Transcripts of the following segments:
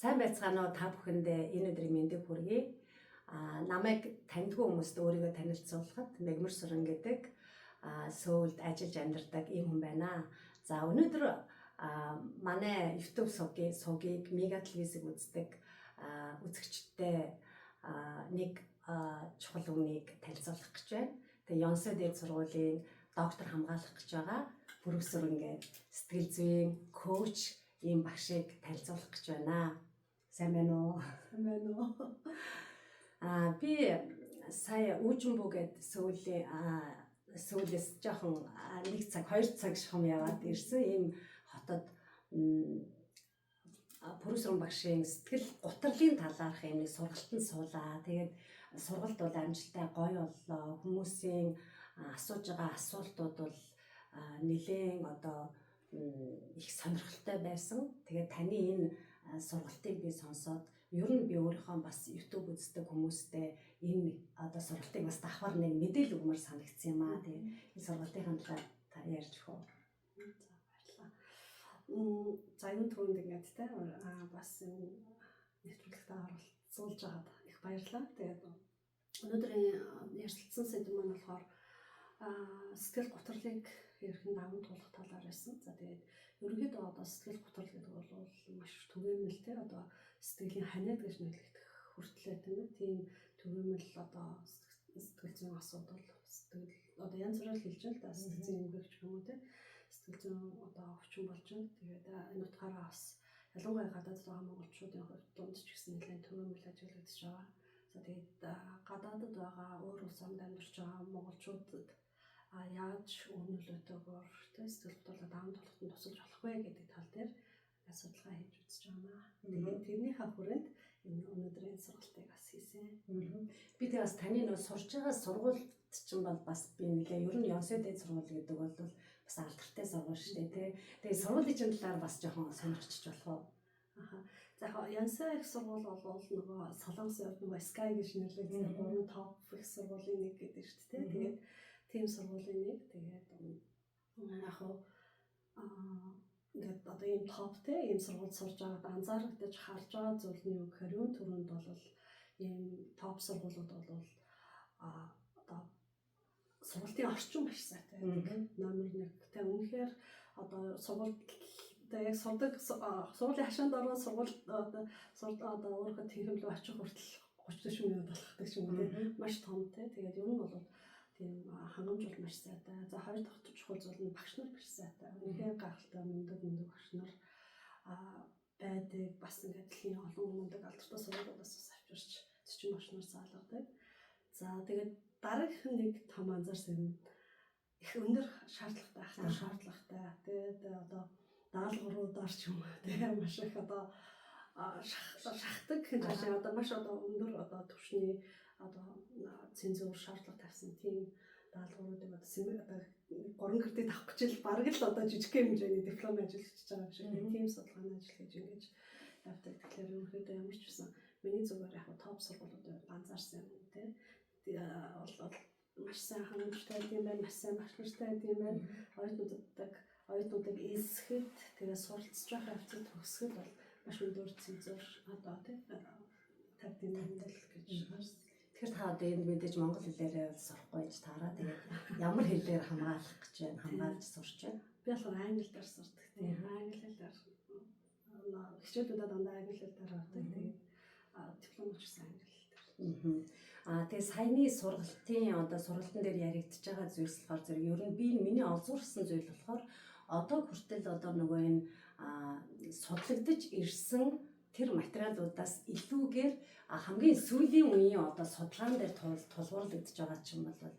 Сайн байцгаана уу та бүхэндээ энэ өдрийн мэндийг хүргэе. Намайг таньдгүй хүмүүст өөрийгөө танилцуулахад Мегмар Сүрэн гэдэг Сөүлд ажиллаж амьдардаг ийм хүн байна. За өнөөдөр манай YouTube сувгийг Мега телевизийг үздэг үзэгчдтэй нэг чухал үнийг танилцуулах гэж байна. Тэгээ Ёнсо дээд сургуулийн доктор хамгаалах гэж байгаа. Профессор ингээд сэтгэл зүйн коуч ийм багшийг танилцуулах гэж байна. Сайн байна уу? Сайн байна уу? Би сая Үүжинбүү гэдэг Сөүлээс жоохон 1 цаг 2 цаг шахам яваад ирсэн. Ийм хотод профессор багшийн сэтгэл гутралын талаарх юм нэг сургалтанд суулаа. Тэгээд сургалт бол амжилттай гоё боллоо. Хүмүүсийн асууж байгаа асуултууд бол нэлээд их сонирхолтой байсан. Тэгээд таны энэ сургалтыг би сонсоод ер нь би өөрийнхөө бас YouTube үздэг хүмүүстэй энэ сургалтыг бас давхар нэг мэдээлэл өгмөр санагдсан юм аа. Тэгээд энэ сургалтын талаар та ярьж өгөө. За энэ түрүүнд ингээд те бас энэ нэвтрүүлэгт оролцуулж байгаад их баярлалаа. Тэгээд өнөөдрийн ярилцсан сэдв маань болохоор сэтгэл гутралыг ерхэн даван туулах талаар байсан. За тэгээд ерөнхийдөө сэтгэл гутрал гэдэг бол маш түгээмэл те сэтгэлийн ханиад гэж нэрлэгдэх хүртлээ тийм түгээмэл сэтгэл зүйн асуудал сэтгэл янз бүрээр хэлж байна л да сэтгэл зүйн эмгэгч юм уу те сэтгэл зүйн өвчин болж байна. Тэгээд энэ утгаараа бас ялангуяа гадаадд байгаа монголчуудын хувьд дунд ч гэсэн нэлээд түгээмэл ажиглагдаж байгаа. За тэгээд гадаадд байгаа өөр улс орнд амьдарч байгаа монголчуудад яаж өмнөлөөтэйгээр сэтгэл гутралаа даван туулахад тусалж болох вэ гэдэг тал дээр судалгаа хийж үзэж байна. Тэгээд тэрнийхээ хүрээнд энэ өнөөдрийн сургалтыг бас хийсэн. Би тэгээ бас таны нөө сурж байгаа сургуульд чинь бас би нэлээ ер нь Ёнсо дээд сургууль гэдэг бол бас алдартай сургууль шүү дээ тий. Тэгээд сургуулийн талаар бас жоохон сонирхчих болох уу? За Ёнсо их сургууль бол нөгөө Солонгосын хувьд нөгөө Sky гэж нэрлэгдсэн 3 топ их сургуулийн нэг гэдэг шүү дээ. Тэгээд тийм сургуулийн нэг тэгээд ингээд ийм топтэй ийм сургууль сурж байгаад анзаарагдаж харж байгаа зүйл нь юу гэхээр юун түрүүнд бол ийм топ сургуулиуд бол сургалтын орчин маш сайтай байдаг. Номер 1 тэ үнэхээр сургуульд яг сургуулийн хашаанд ороод сургууль өөрөө тэнхимлүү очих хүртэл 30-40 минут болгохдаг ч юм уу маш том тэ. Тэгээд ер нь бол тийм хангамж бол маш сайтай. За хоёр дахь чухал зүйл нь багш нар маш сайтай. Үнэхээр гайхалтай мундаг багш нар байдаг. Бас ингээд дэлхийн олон мундаг алдартай сургуулиудаас бас авчирч зочин багш нар заалгадаг. За тэгээд дараагийнх нь нэг том анзаарсан юм их өндөр шаардлагатай ахтай шаардлагатай. Тэгээд даалгавруудаар ч юм уу тийм маш их шахдаг хин цаашаа маш өндөр төвшний цензур шаардлага тавьсан тийм даалгавруудыг 3 кредит авах гэж л бараг л жижиг хэмжээний диплом ажиллаж байгаа юм шиг тийм судалгааны ажил хийж ингэж явдаг. Тэгэхээр ерөнхийдөө ямар ч байсан миний зүгээр яг топ сургуулиудыг анзаарсан юм тийм бол маш сайн хангамжтай юм байна, маш сайн багш нартай юм байна. Оюутнуудыг эсэхэд тэгээ суралцж байгаа хавцад төгсгөл бол маш өндөр цензур тавьдаг юм байна л гэж харсан. Тэгэхээр та энд мэдээж монгол хэлээр сурахгүй гэж таараа. Тэгээд ямар хэлээр хамгаалах гэж байна? Хамгаалж сурч байна. Би болохоор англи дээр сурдаг. Тийм англи хэлээр хичээлүүдээ дандаа англи хэлээр авдаг. Тэгээд диплом авчихсан англи хэлээр. Тэгээ саяны сургалтын дээр яригдчихэж байгаа зүйлс болохоор зэрэг ер нь би миний олзуурсан зүйл болохоор одоо хүртэл нөгөө энэ судлагдж ирсэн тэр материалуудаас илүүгээр хамгийн сүүлийн үеийн судалгаан дээр тулгуурлагдж байгаа ч юм бол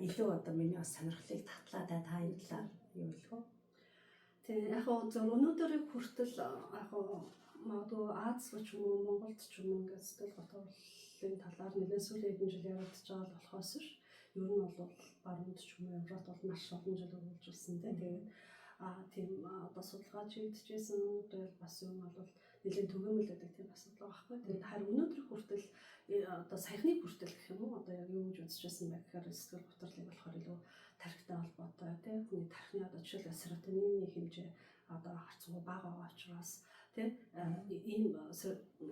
илүү миний бас сонирхлыг татлаад та энэ талаар юу хэлэх вэ? Тэгээ яг зөв өнөөдрийг хүртэл магадгүй Аз ч юм уу Монголд ч юм уу ингээд сэтгэл гутралын талаар нэлээд сүүлийн хэдэн жил яригдж байгаа болохоос ш ер нь бол баруунд ч юм уу Европт бол маш олон жил үргэлжилсэн тэгээд тийм судалгаа чийдчихсэн тэгэл бас юм бол нэлээд түгээмэл байдаг тийм асуудал байгаа байхгүй. Тэгээд харин өнөөдөр хүртэл саяхны хүртэл гэх юм уу яг юу гэж үзчихсэн бэ гэхээр сэтгэл гутралыг болохоор илүү тархитай холбоотой тийм хүний тархины жишээлбэл серотонины хэмжээ харцгүй бага байгаа учраас Тэ ийм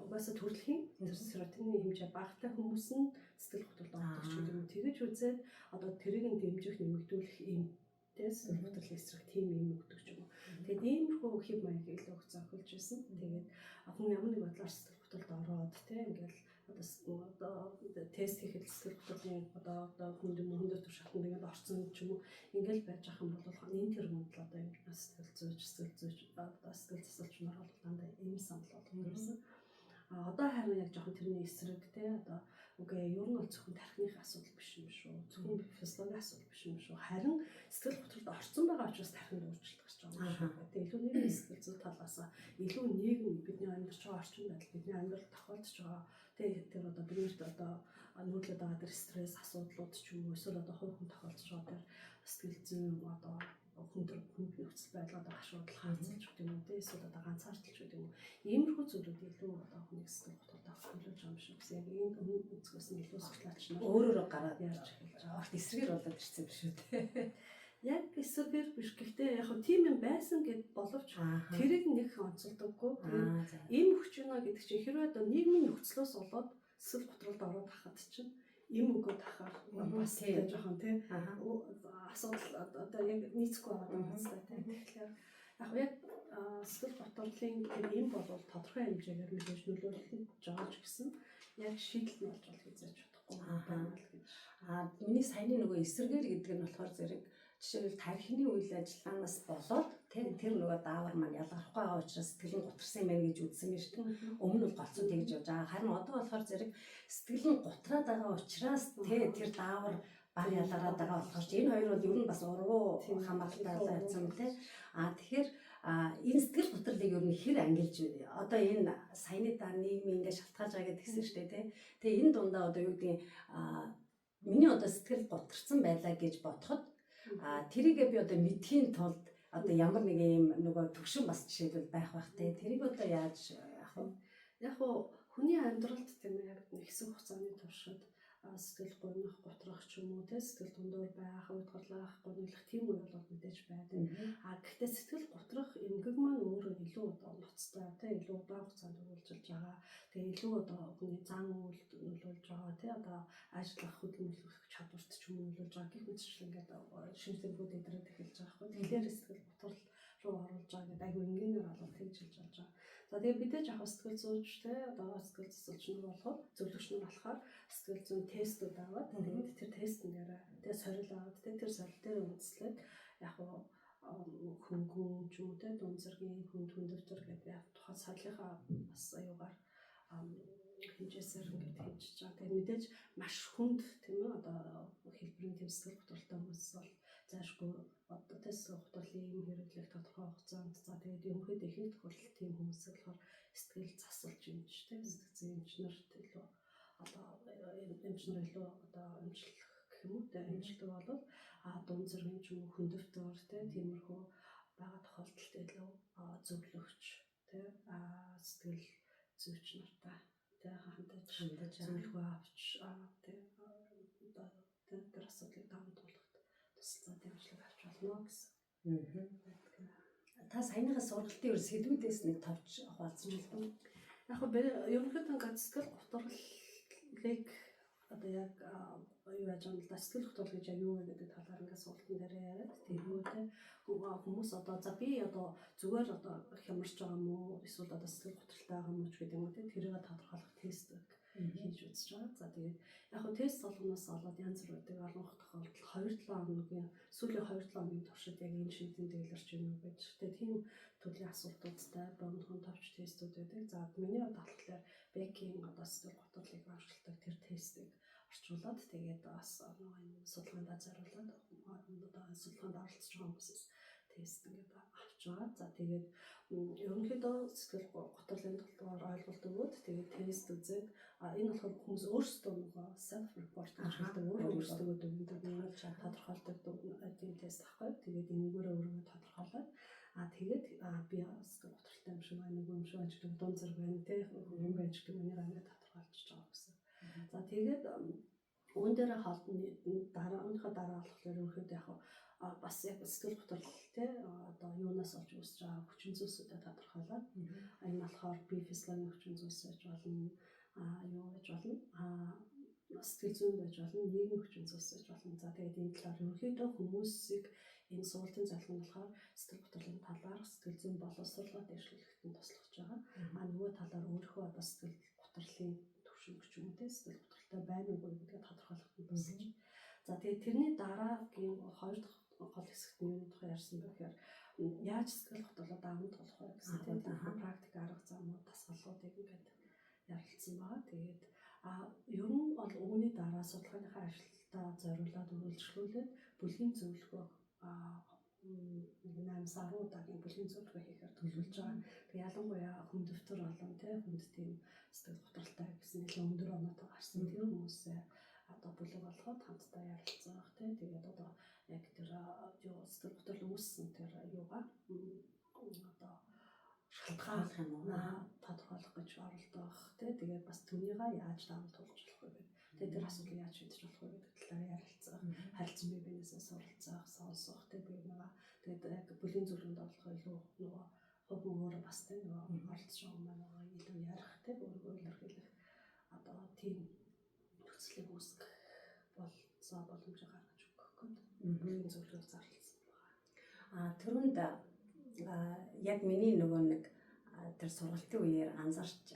угаасаа төрөлхийн серотонин хэмжээ багтай хүмүүс нь сэтгэл хөдлөлт ордог ч гэдэг юм. Тэгэж үзээд одоо тэрийг нь дэмжих нэмэгдүүлэх ийм тэ сэтгэл хөдлөлийн эсрэг тийм юм өгдөг ч юм уу. Тэгээд иймэрхүү хэв маяг илүү их зохиолж байсан. Тэгээд хүн ямар нэг бодлоор сэтгэл хөдлөлт ороод тэ ингээл одоо тест хийхэд сэтгэл хөдлөлийн одоо хүндөр туршилтанд ингээд орсон ч юм уу ингээл байж ах юм бол энэ тэр хүнд л одоо юм сэтгэл зүйч одоо сэтгэл засалч нар бол дандаа ийм санал болгох гэсэн. Одоо харин яг жоохон тэрний эсрэг те одоо үгүй ер нь бол зөвхөн тархины асуудал биш юм шүү. Зөвхөн физиологийн асуудал биш юм шүү. Харин сэтгэл хөдлөлд орсон байгаа учраас тархинд өөрчлөлт гарч байгаа юм шүү. Тэгээ илүү нийгмийн сэтгэл зүй талаас илүү нийгэм бидний амьдарч байгаа орчин байдал бидний амьдрал тохиолдож байгаа тэр одоо биднэрт одоо нүүдлээд байгаа тэр стресс асуудлууд ч юм уу эсвэл одоо хувь хүн тохиолдож байгаа тэр сэтгэл зүйн одоо хүнд нөхцөл байдал одоо асуудал хаацалж гэдэг юм уу те эсвэл одоо ганцаардалж гэдэг юм уу иймэрхүү зүйлүүд илүү одоо хүний сэтгэл хөдлөлд хөлөж байгаа юм шиг гэсэн яг энэ өмнө үзгээс нь илүү судлаач нар өөрөөрөө гараад ярьж эхэлж байгаа. Огт эсрэгээр болоод ирсэн биш үү те. Яг эсрэгээр биш гэхдээ яг хөө тийм юм байсан гэд боловч тэрийг нэг онцолдоггүй. Ийм хүч юна гэдэг чинь хэрвээ одоо нийгмийн нөхцлөөс болоод сэтгэл хөдлөлд ороод хахад чинь им өгөөд ахаар бас тийм жоохон тийм асуудал одоо яг нийцэхгүй байгаа юм байна тийм. Тэгэхээр яг сэтгэл готрлын им бол тодорхой хэмжээгээр мэдээж нөлөөлөх жааж гэсэн яг шийдэл нь болж бол хийж чадахгүй байна л гэж. Миний саяны нөгөө эсрэгээр гэдэг нь болохоор зэрэг жишээлбэл тархины үйл ажиллагаанаас болоод тэр нөгөө даавар маань ялгархгүй байгаа учраас сэтгэл нь гутарсан юм байна гэж үзсэн юм шүү дээ. Өмнө нь голцсон тэгж явж байгаа. Харин одоо болохоор зэрэг сэтгэл нь гутраад байгаа учраас тэр даавар баг ялгараад байгаа болохоор энэ хоёр бол ер нь бас ургуу хамааралтай байсан тийм. Тэгэхээр энэ сэтгэл гутралыг ер нь хэр ангилж одоо энэ саяны нийгмийн ингээ шалтгаалж байгаа гэдгийгсэн шүү дээ тийм. Тэгээ энэ дундаа одоо юу гэдэг миний одоо сэтгэл гутарсан байлаа гэж бодоход тэрийгээ би одоо мэдхийн тулд одоо ямар нэг юм нөгөө төвшин бас жишээлбэл байх те тэрийг одоо яаж яг хүний амьдралд тийм яг нэг хэсэг хугацааны туршид сэтгэл гунах готрох ч юм уу те сэтгэл дундуур байх уйтгарлах гунилах тийм үе бол мэдээж байдаг. Гэхдээ сэтгэл готрох эмгэг маань өөрөө илүү одоо ноцтой те илүү удаан хугацаанд үргэлжилж байгаа. Тэгээ илүү одоо хүний зан үйлд нөлөөлж байгаа те одоо ажиллах хөдөлмөрлөх чадварт ч юм уу нөлөөлж байгаа гэх мэтчил ингээд шинжилгэүүд эдрээд эхэлж байгаа хгүй. Тэгэхээр сэтгэл готрол руу оруулж байгаа гэдэг айгүй энгийнээр олоод тэгж хэлж болж байгаа. За тэгээ бидээ яг сэтгэл зүйч те одоо сэтгэл засалч нар болохоор зөвлөгч нар болохоор сэтгэл зүйн тестүүд аваад тэгээд тэр тестэн дээр тэгээ сорил аваад тэр сорил дээр үндэслээд яг хөнгөн ч юм уу те дунд зэргийн хүндөвтөр гэдэг яг тухайн сорилынхаа бас аюугаар хэмжээсээр ингээд хийж байгаа. Тэгээд мэдээж маш хүнд тийм ээ одоо хэлбэрийн тэм сэтгэл хөдлөлтөй хүмүүс бол заашгүй одоо тест хөдлөлийн юм хэрэглэх тодорхой хугацаанд за тэгээд ерөнхийдөө ихэнх тохиолдолд тийм хүмүүс болохоор сэтгэл засалж юмч тийм сэтгцэн инженерт илүү одоо инженер илүү одоо амжилт гэх юм уу тийм амжилттай болов дунд зэргийн ч юм уу хүндөвтөр тиймэрхүү байгаа тохиолдолд илүү зөвлөгч тийм сэтгэл зүйч нартай тийм хандаж зөвлөгөө авч тийм одоо тэр асуудлыг даван туулахад тусалцаа дэмжлэг авч болно гэсэн. Та саяныхаа сургалтын ер сэдвүүдээс нэг товч хуваалцж байна. Яг ерөнхийдөө ингээд сэтгэл готрлыг одоо яг юу яаж юм л сэтгэл готрол гэж яг юу вэ гэдэг талаар ингээд сургалтын дээр яриад тэрүүтэй хүмүүс одоо за би одоо зүгээр одоо хямарч байгаа юм уу эсвэл одоо сэтгэл готролтой байгаа юм уу гэдэг юм уу тэрийг тодорхойлох тест хийж үзэж байгаа. За тэгээд яг тест болгоноос олоод янз бүр байдаг олон тохиолдол 2-7 хоногийн сүүлийн 2-7 хоногийн туршид яг энэ шийдвэрийн дэлгэрч юм уу гэж тэгээд тийм төрлийн асуултуудтай бомхон товч тестүүд байдаг. За миний бодлоор Беккийн одоо сэтгэл готрлыг орчуулдаг тэр тестийг орчуулад тэгээд бас энэ судалгаанд зориулаад одоо судалгаанд оролцож байгаа хүмүүсээс тест ингээд авч байгаа. За тэгээд ерөнхийдөө сэтгэл готрлын талаар ойлголт өгөөд тэгээд тест үзээд энэ болохоор хүмүүс өөрсдөө нөгөө self report гэж хэлдэг өөрсдөө дүгнэлт тодорхойлдог тийм тест ахгүй. Тэгээд энэгээрээ өөрөө тодорхойлоод тэгээд би сэтгэл готролтой юм шиг байна уу юм шиг байна гэдэг дунд зэрэг байна те юм байж гэдэг нь ингээд тодорхойлж байгаа гэсэн. За тэгээд Үүн дээр холдны дарааныхаа дараа болохоор ерөнхийдөө яг бас яг сэтгэл готрол тий одоо юунаас олж үүсэж байгаа хүчин зүйлсүүдэд тодорхойлоод энэ болохоор би физиологийн хүчин зүйлс байж болно юу байж болно сэтгэл зүйн байж болно нийгмийн хүчин зүйлс байж болно. За тэгээд энэ талаар ерөнхийдөө хүмүүсийг энэ суултын залхам нь болохоор сэтгэл готрлын талаар сэтгэл зүйн боловсруулалт дэвшлүүлэхэд нь туслаж байгаа. Нөгөө талаар өөрийнхөө одоо сэтгэл готрлын төвшинг ч юм уу тий сэтгэл готролтой байна уу гэдгийг тодорхойлоход нь тусалж. За тэгээд тэрний дараагийн хоёр дахь гол хэсэгт нь юу тухай ярьсан бэ гэхээр яаж сэтгэл готролоо даван туулах вэ гэсэн тийм практик арга замууд дасгалуудыг ингээд ярилцсан байгаа. Тэгээд ер нь бол үүний дараа судалгааныхаа ажилдаа зориулаад үргэлжлүүлээд бүлгийн зөвлөгөө 8-10 удаагийн бүлгийн зөвлөгөө хийхээр төлөвлөж байгаа. Тэг ялангуяа хүн дэвтэр болон хүнд тийм сэтгэл готролтой гэсэн нэлээд өндөр оноотой гарсан тэр хүмүүсээ одоо бүлэг болгоод хамтдаа ярилцсан баг тийм. Тэгээд одоо яг тэр юу сэтгэл готрол үүссэн тэр юугаа одоо шалтгаалах юм уу тодорхойлох гэж оролдох тийм. Тэгээд бас түүнийгаа яаж даван туулж болох вэ гэдэг. Тэгээд тэр асуудлыг яаж шийдэж болох вэ гэдэг талаар ярилцах, харилцан бие биенээсээ суралцах, сонсох тийм би нэг тэгээд яг бүлийн зөвлөгөөнд орлох илүү нөгөө хувь өөрөө бас тийм нөгөө оролцож байгаа маань илүү ярих тийм өөрийгөө илэрхийлэх одоо тийм нөхцөлийг үүсгэх болцоо боломжийг гаргаж өгөх гэдэг бүлийн зөвлөгөөр зарласан байна. Түрүүнд яг миний нөгөө нэг тэр сургалтын үеэр анзаарч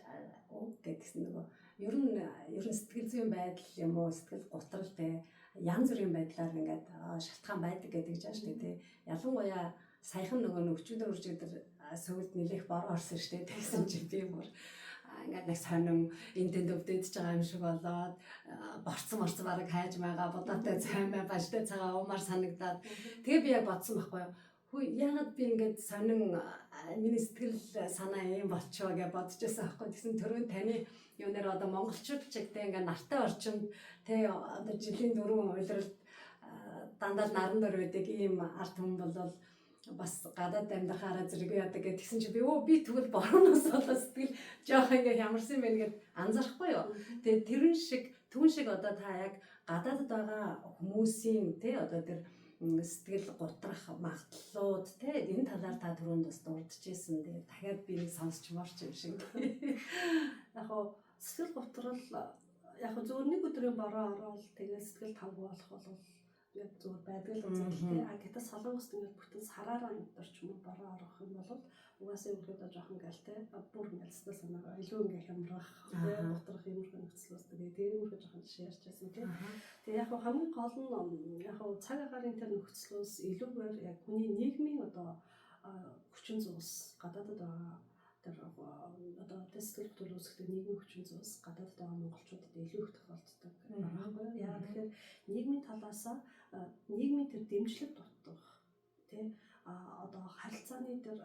гэдгсэн нөгөө ер нь сэтгэл зүйн байдал юм уу сэтгэл готрол те янз бүрийн байдлаар ингээд шалтгаан байдаг гэдэг жаа шүү дээ. Ялангуяа саяхан нөгөө өчигдөр сувилд нэлээх бороо орсон шүү дээ. Тэгсэн чинь би бүр ингээд нэг сонин энтэнд өвдөж байгаа юм шиг болоод борцсон бараг хайж байгаа бодоотой цаймаа бажтай цагаа уумаар санагдаад тэгээ би яг бодсон байхгүй юу. Хүү яагаад би ингээд сонин миний сэтгэл санаа юм болчихоо гэж бодож байсан байхгүй. Тэгсэн түрүүн таны юу нэр одоо монголчууд ч гэдэг ингээд нартай орчинд тэ одоо жилийн 4 уйлралд дандаа наран дор байдаг ийм ард түмэн бол бас гадаад амьдрахаараа зэрэг яадаг гэсэн чи би тэгвэл борооноос болоод сэтгэл жоох ингээ хямарсан байх гэд анзаарахгүй юу. Тэгээ түн шиг одоо та яг гадаадд байгаа хүмүүсийн тий одоо тэр сэтгэл готрах магадлалууд тий энэ талаар та түрүүнд бас дурдчихсэн. Тэгээ дахиад би сонсчморч юм шиг. Яг сэтгэл готрол яг зөвхөн нэг өдрийн бороо ороод тэгээ сэтгэл тавг болох бол яг зөв байдаг л үзэлтэй. Гэтэ солонгост ингээд бүтэн сараараа өдөр ч юм уу бороо орох юм бол угаасаа өөрөөдөө жоохон галтай бүр ингээд сэтгэл санаагаа илүү ингээд хямрах готрох юмрхүү нөхцөл үүсдэг. Тэр юмрхүү жоохон жишээ ярьж байсан тийм. Тэгээ яг хамгийн гол нь яг цаг агаарын тэр нөхцлөөс илүүгээр яг хүний нийгмийн одоо хүчин зүйлс гадаадд байгаа тэр одоо сэтгэл готрол үүсгэх нийгмийн хүчин зүйлс гадаадд байгаа монголчуудад илүү их тохиолддог. Яагаад тэгэхээр нийгмийн талаас нийгмийн тэр дэмжлэг дутгах тий одоо харилцааны тэр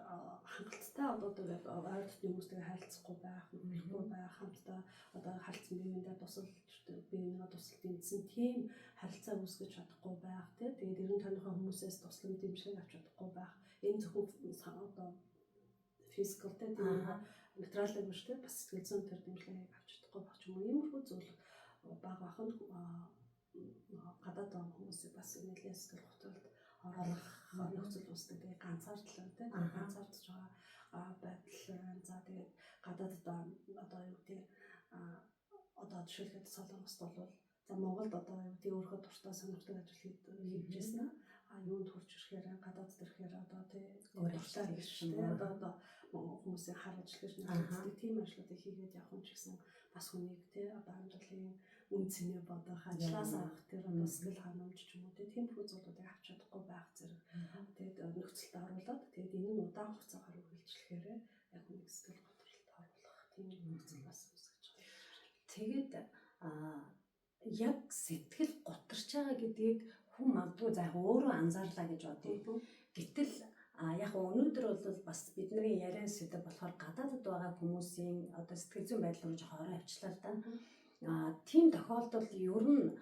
хангалттай одоо тэр ойр дотны хүмүүстэй харилцахгүй байх, хүлээхгүй байх, хамтдаа одоо харилцан биеиндээ тусалж биенээ тусалж дэмжсэн тийм харилцаа үүсгэж чадахгүй байх тий. Тэгээд ерөн таныхаа хүмүүсээс туслан дэмжлэг авч чадахгүй байх. Энэ зөвхөн одоо физикал тий материалын биш тий бас сэтгэл зүйн тэр дэмжлэгийг авч чадахгүй байх юм. Иймэрхүү зүйл бага баханд гадаад хүмүүсийг бас нэлээд сэтгэл готролд оруулах нөхцөл үүсдэг. Тэгээ ганцаардлан тий ганцаардж байгаа байдал байна. За тэгээд гадаадд одоо юу гэдэг одоо жишээлбэл солонгост бол за Монголд одоо юу гэдэг өөрийнхөө дуртай сонирхдаг ажил хийж байсан юунд хурж ирэхээр гадаадд ирэхээр одоо тий дуртай гэж тий одоо хүмүүсийн хар ажил гэж нэрлэдэг тийм ажлуудыг хийгээд явах юм ч гэсэн бас хүнийг тий одоо амьдралын үн цэнэ бодох ажлаас авах тэр одоо сэтгэл ханамж ч юм уу тийм бүх зүйлүүдийг авч чадахгүй байх зэрэг тэгээд нөхцөлд оруулаад тэгээд энэ нь удаан хугацаагаар үргэлжлэхээр яг нэг сэтгэл готролд оруулах тийм нөхцөл бас үүсгэж байгаа. Тэгээд яг сэтгэл готарч байгаа гэдгийг хүн магадгүй за өөрөө анзаарлаа гэж бодъё. Гэтэл яг өнөөдөр бол бас бидний яриан сэдв болохоор гадаадд байгаа хүмүүсийн одоо сэтгэл зүйн байдал руу жоохон орой авчлаа л да. Тийм тохиолдолд ер нь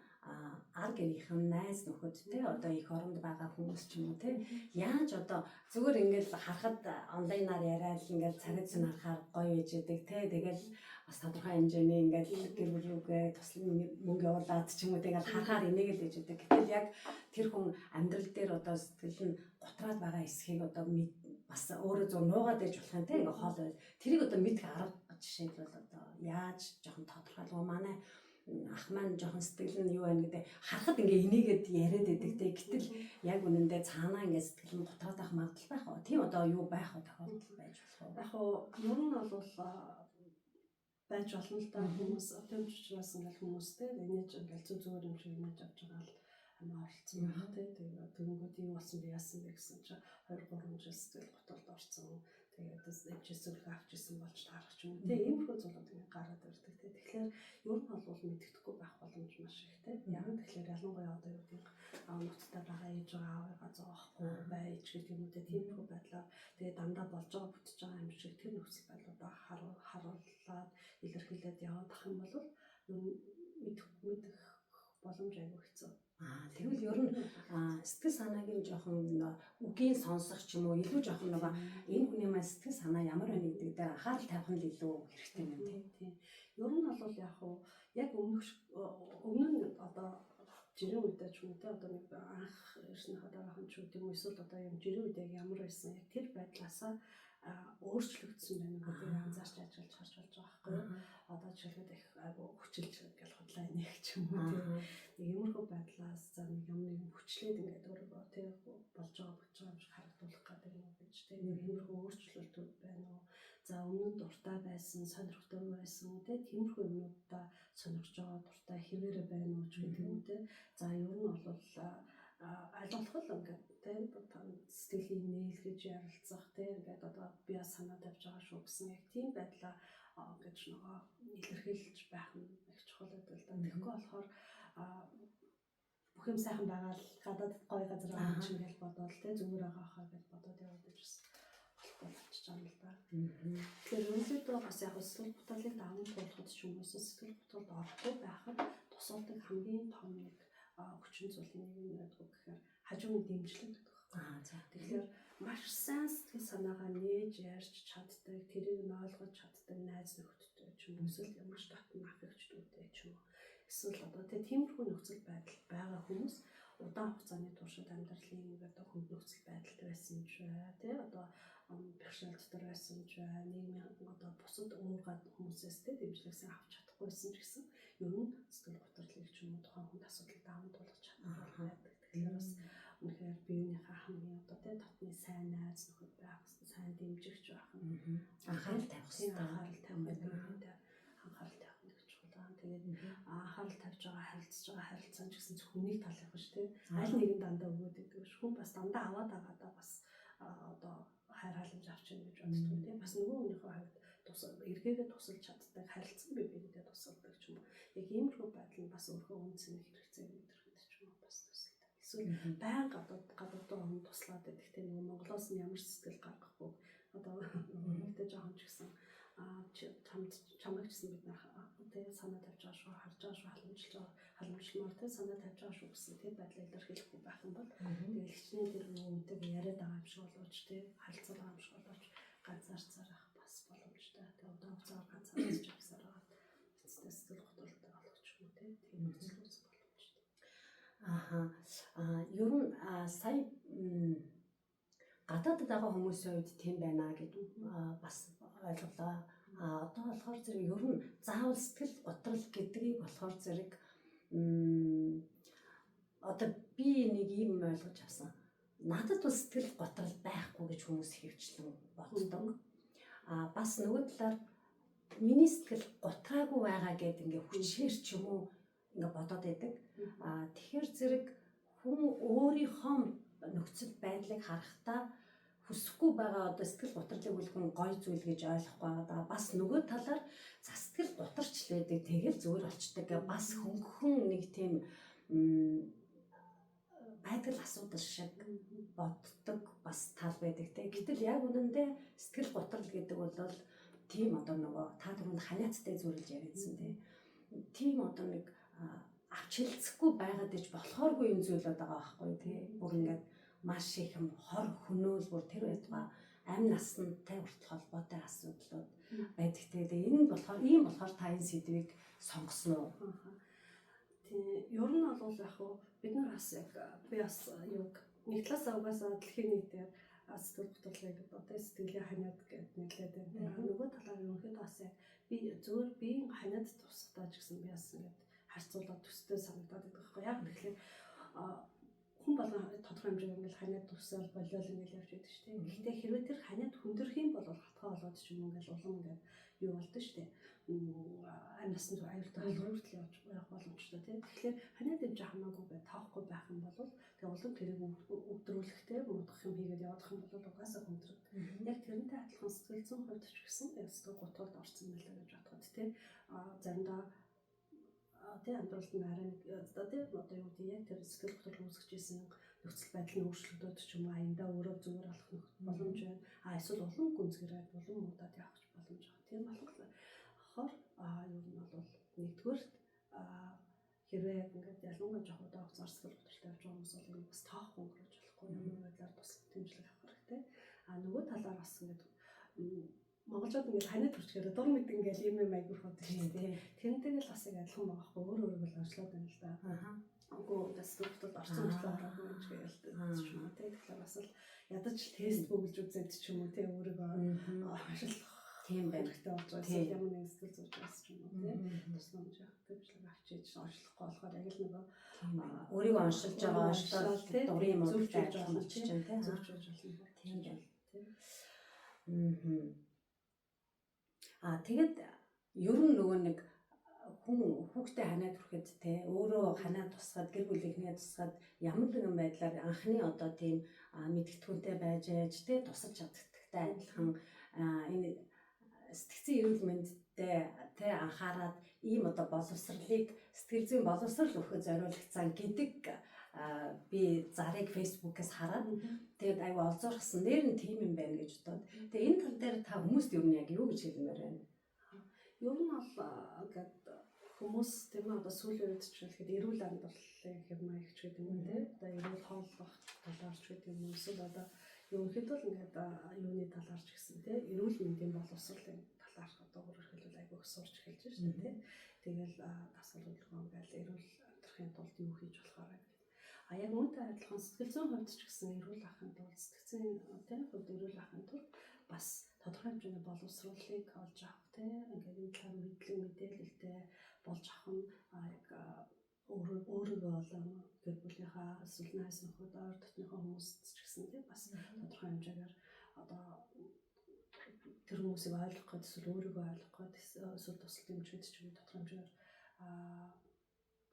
ар гэрийнхэн найз нөхөд те одоо их оронд байгаа хүмүүс ч юм уу те яаж одоо зүгээр ингээл харахад онлайнаар яриад ингээл цагт зэн харахаар гоё байж идэг те тэгэл бас тодорхой хэмжээний ингээл гэр бүл рүүгээ туслан мөнгө явуулаад ч юм уу тэгэл харахаар энийг л хийж идэг. Гэтэл яг тэр хүн амьдрал дээр одоо сэтгэл нь готраад байгаа эсхийг одоо бас өөрөө зөв нуугаад ээж болох юм те ингээ хоол байл тэрийг одоо мэдэх арга жишээлбэл одоо яаж жоохон тодорхойлгоо манай ах маань жоохон сэтгэл нь юу байна гэдэг харахад ингээ энийгэд яриад байдаг те гэтэл яг үнэндээ цаанаа ингээ сэтгэл нь готраад байх магадлал байх уу тийм одоо юу байх уу тохиолдол байж болох уу яг уу ер нь бол байж болно л да хүмүүс одоо учраас ингээл хүмүүстэй энэж ингээл зүгээр юм шиг нэж авч байгаа л оролцсон байх тэгээд тэгэнгүүт юу болсон би яасан бэ гэсэн чи 2-3 жил сэтгэл готолд орсон тэгээд эцэсэл авч исэн болж таарах ч юм тийм иймэрхүү зүйлүүд ингээ гараад ирдэг тэгэхээр ер нь бол мэддэхгүй байх боломж маш ихтэй яг тэгэхээр ялангуяа одоо юу гэдэг нутагтаа байгаа ээж байгаа аавыгаа зоохгүй байж гэдэг юм үү тиймэрхүү байдлаар тэгээд дандаа болж байгаа бүтэж байгаа юм шиг тэр нөхцөл байдлуудаа харууллаад илэрхийлээд яваад ах юм бол мэдэх боломж аягүй хэцүү. Тэгвэл ер нь сэтгэл санаагийн жоохон үгийн сонсох ч юм уу илүү жоохон нөгөө энэ хүний маань сэтгэл санаа ямар байна гэдэг дээр анхаарал тавих нь илүү хэрэгтэй юм тийм. Ер нь бол яг өмнө нь одоо жирийн үедээ ч юм уу те одоо нэг анх ирсэн хадаахан ч үгүй юм эсвэл одоо юм жирийн үед ямар байсан яг тэр байдлаасаа өөрчлөгдсөн байна гэдгийг анзаарч ажиллаж харж болж байгаа байхгүй. Одоо жишээлбэл их айгу хүчилж ингээл худлаа нэг ч юм уу тийм. Иймэрхүү байдлаас за нэг юм хүчлээд ингээд өөрөө тийм болж байгаа юм шиг харагдуулах гэдэг юм гэж тийм. Иймэрхүү өөрчлөлтүүд байна уу? За өмнө нь дуртай байсан, сонирхтой байсан тийм. Тиймэрхүү юмнуудаа сонирхож байгаа дуртай хэвээрээ байна уу гэдэг юм тийм. За ер нь бол аль болох л ингээд тийм сэтгэлийн нээлгэж ярилцах тийм ингээд одоо би санаа тавьж байгаа шүү гэсэн яг тийм байдлаа гэж нөгөө илэрхийлж байх нь их чухал байдаг л да. Тэгэхгүй болохоор бүх юм сайхан байгаа л гадаад гоё газар байгаа ч ингээл бодоод тийм зүгээр байгаа хаа гэж бодоод яваад гэж болохгүй болчихж байгаа юм л да. Тэгэхээр өнөөдөр бас яг сэтгэл хөдлөлийг даван туулахад ч юм уу сэтгэл хөдлөлд орохгүй байхад тусалдаг хамгийн том нэг хүчин зүйлийн нэг нь байдаг гэхээр хажууны дэмжлэг гэдэг. Тэгэхээр маш сайн сэтгэл санаагаа нээж ярьж чаддаг, тэрийг нь ойлгож чаддаг найз нөхөдтэй ч юм уу эсвэл ямар ч татна ах эгчдүүдтэй ч юм уу. Эсвэл одоо тиймэрхүү нөхцөл байдал байгаа хүмүүс удаан хугацааны туршид амьдралын одоо хүнд нөхцөл байдалд байсан ч бай, тий одоо бэрхшээл дотор байсан ч бай, нийгмийн одоо бусад уургаад хүмүүсээс дэмжлэгсээ авч чадахгүйсэн ч гэсэн ер нь сэтгэл готрлыг ч юм уу тухайн хүнд асуудал даван туулах чадвар байдаг. Тэгэхээр бас үнэхээр биеийнхээ хамгийн одоо татны сайн найз нөхөд байх, сайн дэмжигч байх нь анхаарал тавих хэрэгтэй. Анхаарал тавих нэг чухал. Тэгээд анхаарал тавьж байгаа харилцаж байгаа харилцаа ч гэсэн зөвхөн нэг талынх биш тийм. Аль нэг нь дандаа өгөөд идэг биш. Хүн бас дандаа аваад байгаадаа бас одоо хайр халамж авч яах гэж боддог тийм. Бас нөгөө өөрийнхөө хувьд эргээгээ тусалж чаддаг, харилцан биеэдээ тусалдаг ч юм уу. Яг иймэрхүү байдал нь бас өөрөө үнцний хэрэгцээ мэдэрхэд ч юм уу бас тусалдаг. Эсвэл байнга гадаадаа өмнө туслаад байдаг тийм нөгөө Монголоос нь ямар сэтгэл гаргахгүй одоо нэгтэй жоохон ч гэсэн чамайг гэсэн бид нар тэгээд санаа тавьж байгаа шүү, харж байгаа шүү, халамжлмаар тэгээд санаа тавьж байгаа шүү гэсэн тийм байдлаар илэрхийлэхгүй байх юм бол тэгээд хичнээн тэр үнтэйг яриад байгаа юм шиг болооч тийм харилцаа байгаа юм шиг болооч ганцаарцарах бас боломжтой. Тэгээд удаан хугацаар ганцаарч явсаар байгаа эцэстээ сэтгэл хөдлөлтөд олох ч юм уу тийм нөхцөл үүсэх боломжтой. Ер нь сая гадаадд байгаа хүмүүсийн үед тийм байна гэдэг бас ойлголоо. Одоо болохоор зэрэг ер нь заавал сэтгэл готрол гэдгийг болохоор зэрэг одоо би нэг юм ойлгож авсан. Надад бол сэтгэл готрол байхгүй гэж хүмүүс хөвчлэн боддог. Бас нөгөө талаар миний сэтгэл готраагүй байгаа гэдэг ингээ хүчээр ч юм уу ингээ бодоод байдаг. Тэгэхээр зэрэг хүн өөрийнхөө нөхцөл байдлыг харахтаа хүсэхгүй байгаа одоо сэтгэл готрлыг үл хүн гой зүйл гэж ойлгохгүй байгаа. Бас нөгөө талаар за сэтгэл готарч л байдаг. Тэгэл зүгээр болчдаг. Бас хөнгөн нэг тийм байдал асуудал шиг боддог бас тал байдаг те. Гэтэл яг үнэндээ сэтгэл готрол гэдэг бол тийм одоо нөгөө та түрүүнд ханиацтай зүйрлж яриадсан те. Тийм одоо нэг авч хэлцэхгүй байгаад иж болохооргүй энэ зүйлүүд байгаа байхгүй тий. Бүр ингээд маш их юм хор хөнөөл бүр тэр байтугай амь насантай хүртэл холбоотой асуудлууд байдаг. Тэгээд энэ болохоор ийм болохоор та энэ сэдвийг сонгосон уу? Тийм ер нь бол яг хуу бид нар бас яг би бас юг нэг талаасаа угаасаа дэлхийн нийтээр сэтгэл хөдлөлийг одоо сэтгэлийн ханиад гэдэг нэрлээд байна. Нөгөө талаар ерөнхийдөө бас яг би зөвөр биеийн ханиад тусдаа ч гэсэн би бас ингээд харьцуулаад төстэй санагдаад байдаг байхгүй яг тэгэхээр хүн болгон тодорхой хэмжээгээр ингээд ханиад тусаал болиол ингээд явж байдаг шүү дээ. Гэхдээ хэрвээ тэр ханиад хүндэрх юм бол хатгаа болоод ч юм уу ингээд улам ингээд юу болдог шүү дээ. Амь насны аюултай хүртэл явах боломжтой тийм. Тэгэхээр ханиад дэвж хамаагүй бай таахгүй байх юм бол тэгээ улам тэрийг өвдрүүлэхтэй муудах юм хийгээд явах юм бол угаасаа хүндрэг. Яг тэрнтэй адилхан сэтгэл зүйн хувьд ч гэсэн сэтгэл готолд орсон байлаа гэж бодоход тийм. Заримдаа тийм амьдралд нь арай тийм одоо юу гэдэг яг тэр сэтгэл готол үүсгэж исэн нөхцөл байдал нь өөрчлөгдөд ч юм уу аяндаа өөрөө зүгээр болох боломж байна. Эсвэл улам гүнзгийрээд улам удаад явах боломж байгаа. Тийм болохоор ер нь бол нэгдүгээр хэрвээ ингээд ялангуяа жоох удаа хугацаар сэтгэл хөдлөлтөй явж байгаа хүмүүс бол энэ бас таахгүй өнгөрөөж болохгүй ямар байдлаар бас дэмжлэг авах хэрэгтэй. Нөгөө талаар бас ингээд монголчууд ингээд ханиад төрчгөрөө дур мэд ингээд юм айгуур ходог шүү дээ. Тэрнтэйг л бас яг адилхан байгаа хгүй өөр өөрөөр л онцлоод байна л да. Үгүй сэтгэл хөдлөлт орсон хөдлөлт ороогүй юм шиг ялдаг ч юм уу. Тэгэхээр бас л ядаж тест бүгэлж үзээд ч юм уу те өөрийгөө тийм хэрэгтэй болж байгаа. Ямар нэг сэтгэл зүйч бас ч юм уу тийм тусламж авах төвчлэг авчиж онцлохгүй болохоор яг л нөгөө өөрийгөө оншилж байгаа онцлол дурын юм уу гэж ойлгож чинь тийм зөвчөж болно. Тийм байна. Тэгээд ер нь нөгөө нэг хүн хүүхдээ ханаад хүрэхэд те өөрөө ханаад тусгаад гэр бүлийнхнээ тусгаад ямар нэгэн байдлаар анхны одоо тийм мэдгэдэггүйтэй байж ээж те тусалж чаддагтай адилхан энэ сэтгцэн эрүүл мэндтэй тэ анхаарад ийм одоо боловсролыг сэтгэл зүйн боловсрол өгөхөд зориулагдсан гэдэг би зарыг фэйсбүүкээс хараад тэгээд аюу олзуурхсан нэр нь тийм юм байна гэж бодоод тэгээд энэ тал дээр та хүмүүст ер нь яг юу гэж хэлмээр байна? Ер нь бол ингээд хүмүүс тийм ээ одоо сүүлийн үед ч хэлэхэд эрүүл амьдралын хэмээх ч гэдэг юм тийм одоо эрүүл хооллох талаар ч гэдэг юм эсвэл одоо ерөнхийдөө л ингээд юуны талаар ч гэсэн тийм эрүүл мэндийн боловсролын талаар одоо өөрөөр хэлбэл айгүйх сурч эхэлж байна шүү дээ тийм. Тэгэл дасгал хөдөлгөөн ингээл эрүүл амьдрахын тулд юу хийж болохоор байна. Яг үүнтэй адилхан сэтгэл зүйн хувьд ч гэсэн эрүүл ахын тулд сэтгцэн тийм хувьд эрүүл ахын тулд бас тодорхой хэмжээний боловсролыг олж авах тийм ингээд энэ талаар мэдлэг мэдээлэлтэй болж авах нь яг өөрийгөө болон гэр бүлийнхаа эсвэл найз нөхөд ойр дотныхоо хүмүүст ч гэсэн тийм бас тодорхой хэмжээгээр одоо тэр хүмүүсийг ойлгох гэдэг эсвэл өөрийгөө ойлгох гэдэг эсвэл тусал дэмжиж ч юм тодорхой хэмжээгээр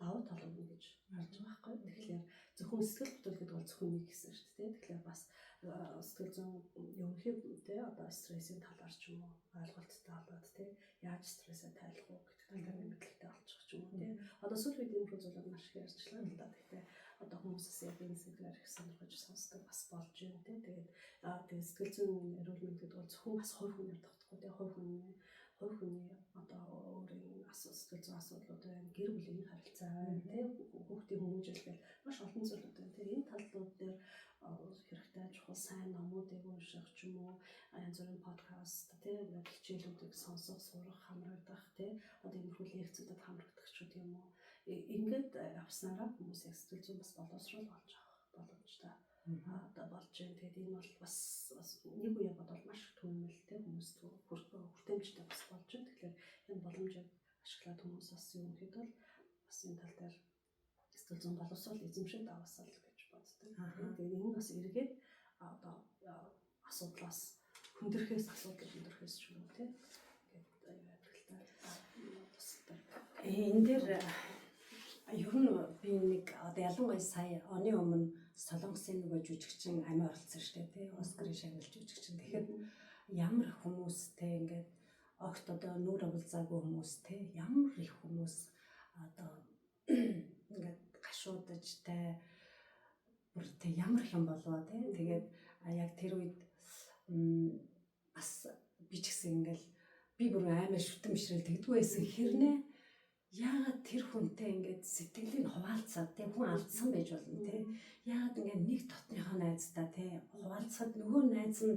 давуу тал өгнө гэж харж байгаа байхгүй. Тэгэхээр зөвхөн сэтгэл хөдлөл гэдэг бол зөвхөн нэг хэсэг шүү дээ. Тэгэхээр бас сэтгэл зүйн ерөнхийдөө одоо стрессийн талаар ч юм уу ойлголттой болоод тийм яаж стрессээ тайлах уу гэдэг талаар мэдлэгтэй олчих ч юм уу тийм. Одоо сүүлийн үед энэ зүйлүүд маш их ярьжлаа л да. Тэгэхээр одоо хүмүүсээс яг энэ сэдвээр их сонирхож сонсдог бас болж байна тийм. Тэгээд сэтгэл зүйн эрүүл мэнд гэдэг бол зөвхөн бас хувь хүнээр тогтохгүй тийм хувь хүний одоо өөрийн сэтгэл зүйн асуудлууд байна, гэр бүлийн харилцаа байна, тийм хүүхдийн хүмүүжүүлэлт маш олон зүйлүүд байна. Тэгээ энэ талууд дээр хэрэгтэй чухал сайн номуудыг унших ч юм уу, янз бүрийн подкаст, тийм хичээлүүдийг сонсох, сурах, хамрагдах, тийм одоо энэ хүү лекцүүдэд хамрагдах ч юм уу. Ингээд явснараа хүмүүсийн сэтгэл зүйн бас боловсрол болж авах боломжтой. Одоо болж байна. Тэгээд энэ бол бас нэг үе бодвол маш түнмэлтэй хүмүүс хүртээмжтэй бас болж байна. Тэгэхээр энэ боломжийг ашиглаад хүмүүс бас ерөнхийдөө бас энэ тал дээр сэтгэл зүйн боловсрол эзэмшээд аваасаа л гэж боддог. Тэгээд энэ бас эргээд одоо асуудлаас хүндрэхээс ч юм уу тийм. Ингээд амьдралтай тусдаг. Энэ дээр ер нь би нэг одоо ялангуяа сая оны өмнө Солонгосын нөгөө жүжигчин амиа оролцсон шүү дээ тий Оскарын шагналж жүжигчин. Тэгэхээр ямар хүмүүстэй ингээд огт одоо нүур авалзаагүй хүмүүстэй ямар их хүмүүс одоо ингээд гашуудажтай бүр тий ямар их юм болоо тий тэгээд яг тэр үед бас би ч гэсэн ингээл би бүр амар шүтэн бишрэл тэгдгүй байсан хэрнээ яагаад тэр хүнтэй ингээд сэтгэлийн хуваалцаад тэг хүн алдсан байж болно те. Яагаад ингээд нэг дотныхоо найздаа те хуваалцахад нөгөө найз нь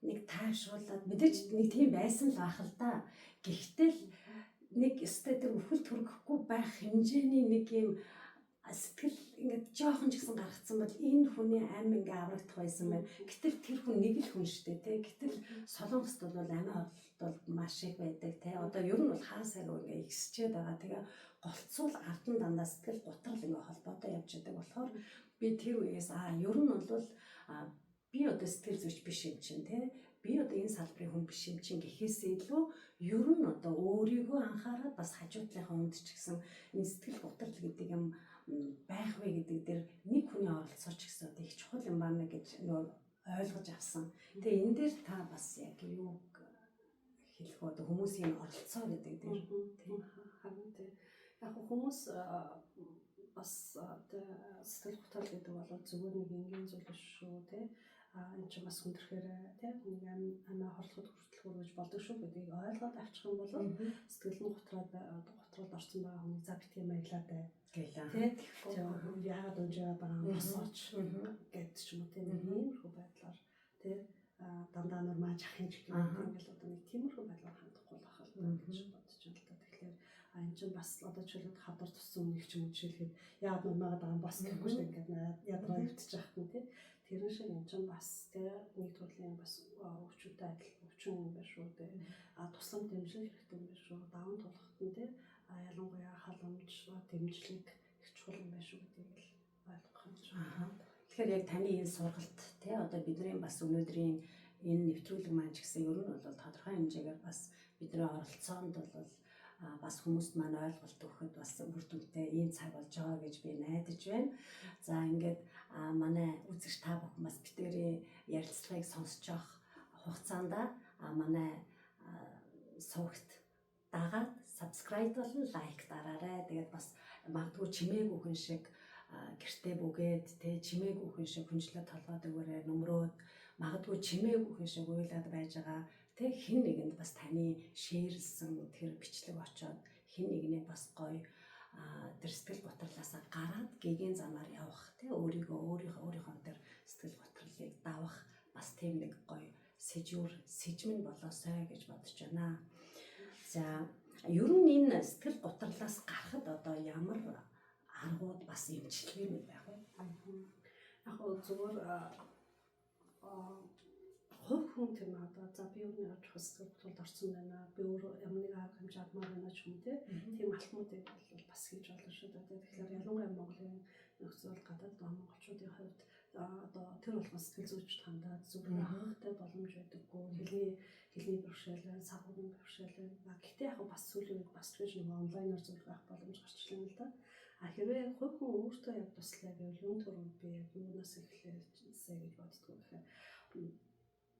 нэг таашруулаад мэдээж нэг тийм байсан л байх л да. Гэхдээ л нэг өстэй тэр өвхөл төрөхгүй байх хэмжээний нэг юм сэтгэл ингээд жоохон ч гэсэн гаргацсан бол энэ хүний амь ингээ аврагдах байсан байна. Гэтэл тэр хүн нэг л хүн шүү дээ те. Гэтэл Солонгост бол амь хорлолт бол маш их байдаг те. Одоо ер нь бол хаасайг ингээ ихсчээд байгаа. Тэгээ голцвол ард нь дандаа сэтгэл готрол ингээ холбоотой явж байгаа болохоор би тэр үеэс ер нь бол би одоо сэтгэл зүйч биш юм чинь те. Би одоо энэ салбарын хүн биш юм чинь гэхээсээ илүү ер нь одоо өөрийгөө анхаарал бас хажуудлынхаа хүнд ч гэсэн энэ сэтгэл готрол гэдэг юм байх вэ гэдэг дээр нэг хүний оролцоо ч гэсэн одоо их чухал юм байна гэж нөгөө ойлгож авсан. Тэгээ энэ дээр та бас яг юу хэлэх вэ? Хүмүүсийн оролцоо гэдэг дээр тийм харин тийм яг хүмүүс бас сэтгэл готрол гэдэг бол зүгээр нэг энгийн зүйл биш шүү тий. Энэ ч бас хүндрэхээр тий нэг амиа хорлоход хүртэл хүргэж болдог шүү гэдгийг ойлгоод авчих юм бол сэтгэл нь готроод орсон байгаа хүний за битгий маяглаад бай гэлээ тий яагаад унжаад байгаа юм босооч гэдэг ч юм уу тий нэг иймэрхүү байдлаар тий дандаа нурмааж ахын ч гэх юм ингээл одоо нэг тиймэрхүү байдлаар хандахгүй байх л гэж бодож байна л да. Тэгэхээр энэ чинь бас одоо чөлөөд хадар туссан үнийг ч юм уу жишээлхэд яагаад нурмаагаад байгаа юм бас гэхгүй шүү дээ ингээд ядраа өвтчих байхгүй тий. Тэрэн шиг энэ чинь бас тий нэг төрлийн бас өвчтэй адил өвчин юм байна шүү дээ. Туслан дэмжлэг хэрэгтэй юм байна шүү. Даван тулахт нь тий ялангуяа халамж дэмжлэг их чухал юм байна шүү гэдгийг л ойлгох юм байна. Тэгэхээр яг таны энэ сургалт тий одоо бидний бас өнөөдрийн энэ нэвтрүүлэг маань ч гэсэн ер нь бол тодорхой хэмжээгээр бас бидний оролцоонд бол бас хүмүүст маань ойлголт өгөхөд бас үр дүнтэй ийм цаг болж байгаа гэж би найдаж байна. За ингээд манай үзэгч та бүхэн бас битэрийн ярилцлагыг сонсож явах хугацаанд манай сувагт дагаад subscribe болон лайк дараарай. Тэгээд бас магадгүй чимээгүй хүн шиг гэртээ бүгээд тэ чимээгүй хүн шиг хүнчлээ толгойд өгөөрэй нөмрөөд магадгүй чимээгүй хүн шиг уйлаад байж байгаа тэ хэн нэгэнд бас таны шеэрлсэн тэр бичлэг очоод хэн нэгний бас гоё тэр сэтгэл готрлаасаа гараад гэгийн замаар явах тэ өөрийнхөө тэр сэтгэл готролыг давах бас тийм нэг гоё сэжмэн болоосой гэж бодож байна. За ер нь энэ сэтгэл готрлаас гарахад одоо ямар аргууд бас эмчилгээний байх вэ? Яг зүгээр хувь хүн тийм одоо за би өөрөө явж хөсгөл тулд орсон байна. Би өөрөө ямар нэг арга хэмжээ авмаар байна ч юм те. Тийм алтмуудыг бол бас хийж болно шүү дээ. Тэгэхээр ялангуяа Монголын нөхцөл гадаад монголчуудын хувьд одоо тэр болгон сэтгэл зүйч хандаад зүгээр хахтай боломж байдаггүй. Хэлний бэрхшээл, санхүүгийн бэрхшээл. Гэхдээ яг бас сүүлийн үед бас тэгж нэг онлайнаар зөвлөх авах боломж гарчлаа л да. Хэрвээ хувь хүн өөртөө яг туслаа гэвэл юун төрөнд би яг юунаас эхлэхээ гэж боддгоо гэхээр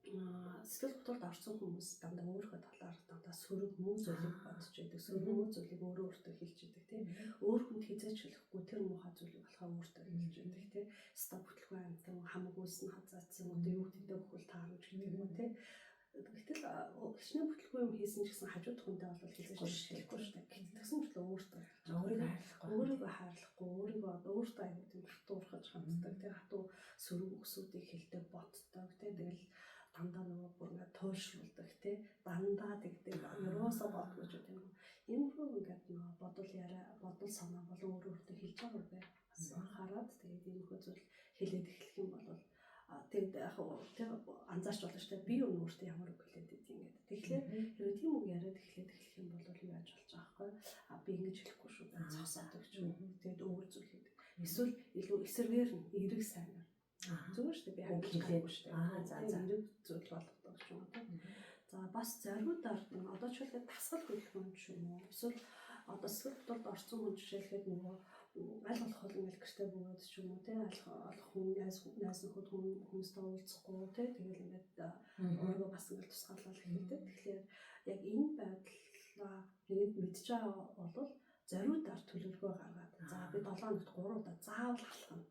сэтгэл готролд орсон хүмүүс дандаа өөрийнхөө талаар дандаа сөрөг муу зүйлийг бодож байдаг. Сөрөг муу зүйлийг өөртөө хэлж байдаг тийм. Өөр хүнд хязгаарч хэлэхгүй тэр муухай зүйлийг болохоо өөртөө хэлж байдаг тийм. Ста бүтлгүй амтан хамгүйсэн хазаацсан одоо юу гэдэг бүхэл таарч гэдэг юм тийм. Гэтэл хичнээн бүтлгүй юм хийсэн ч гэсэн хажууд хүнтэй бол хэлж хэлэхгүй шүү дээ. Тэгсэн мэт л өөртөө хайрлахгүй, өөрийгөө одоо өөртөө аягүй тийм хатуурхаж ханддаг тийм хатуу сөрөг өсүүдийг хэлдэг боддог тийм. Тэгэл дандаа нөгөө бүр ингээд туйлшруулдаг тий дандаа тэгдэг ерөөсөө бодгоо ч гэдэг юм. Иймэрхүү ингээд нөгөө бодол санаа болон өөртөө хэлж байгаа үү бас анхаарад тэгээд иймэрхүү зүйл хэлээд эхлэх юм бол тэгээд яг тэр анзаарч болно шүү дээ. Би өөртөө ямар үг хэлээд байдгийг ингээд. Тэгэхээр хэрвээ тийм үг яриад эхлэх юм бол юу яаж болж байгаа вэ? Би ингэж хэлэхгүй шүү дээ. Цосоод өгч юм. Тэгээд өөр зүйл хийдэг. Эсвэл илүү эсэргээр нь эрэг сайнаар зүгээр шүү дээ би хэлээгүй шүү дээ. За эрэг зүйл болгодог ч юм уу тийм. За бас зориудаар одоо ч үлээ тасгал хөдөлгөөн ч юм уу. Эсвэл одоо сэтгэл готолд орсон хүн жишээлхэд нөгөө аль болох ингээл гэртээ бөгөөд ч юм уу тийм аль хүн найз нөхөд хүмүүстэй уулзахгүй тийм тэгэл ингээд өөрийгөө бас ингээл тусгаарлал хийдэг. Тэгэхээр яг энэ байдлаа нэг мэдж байгаа бол зориудаар төлөвлөгөө гаргаад за би 7 хоногт 3 удаа заавал алхана.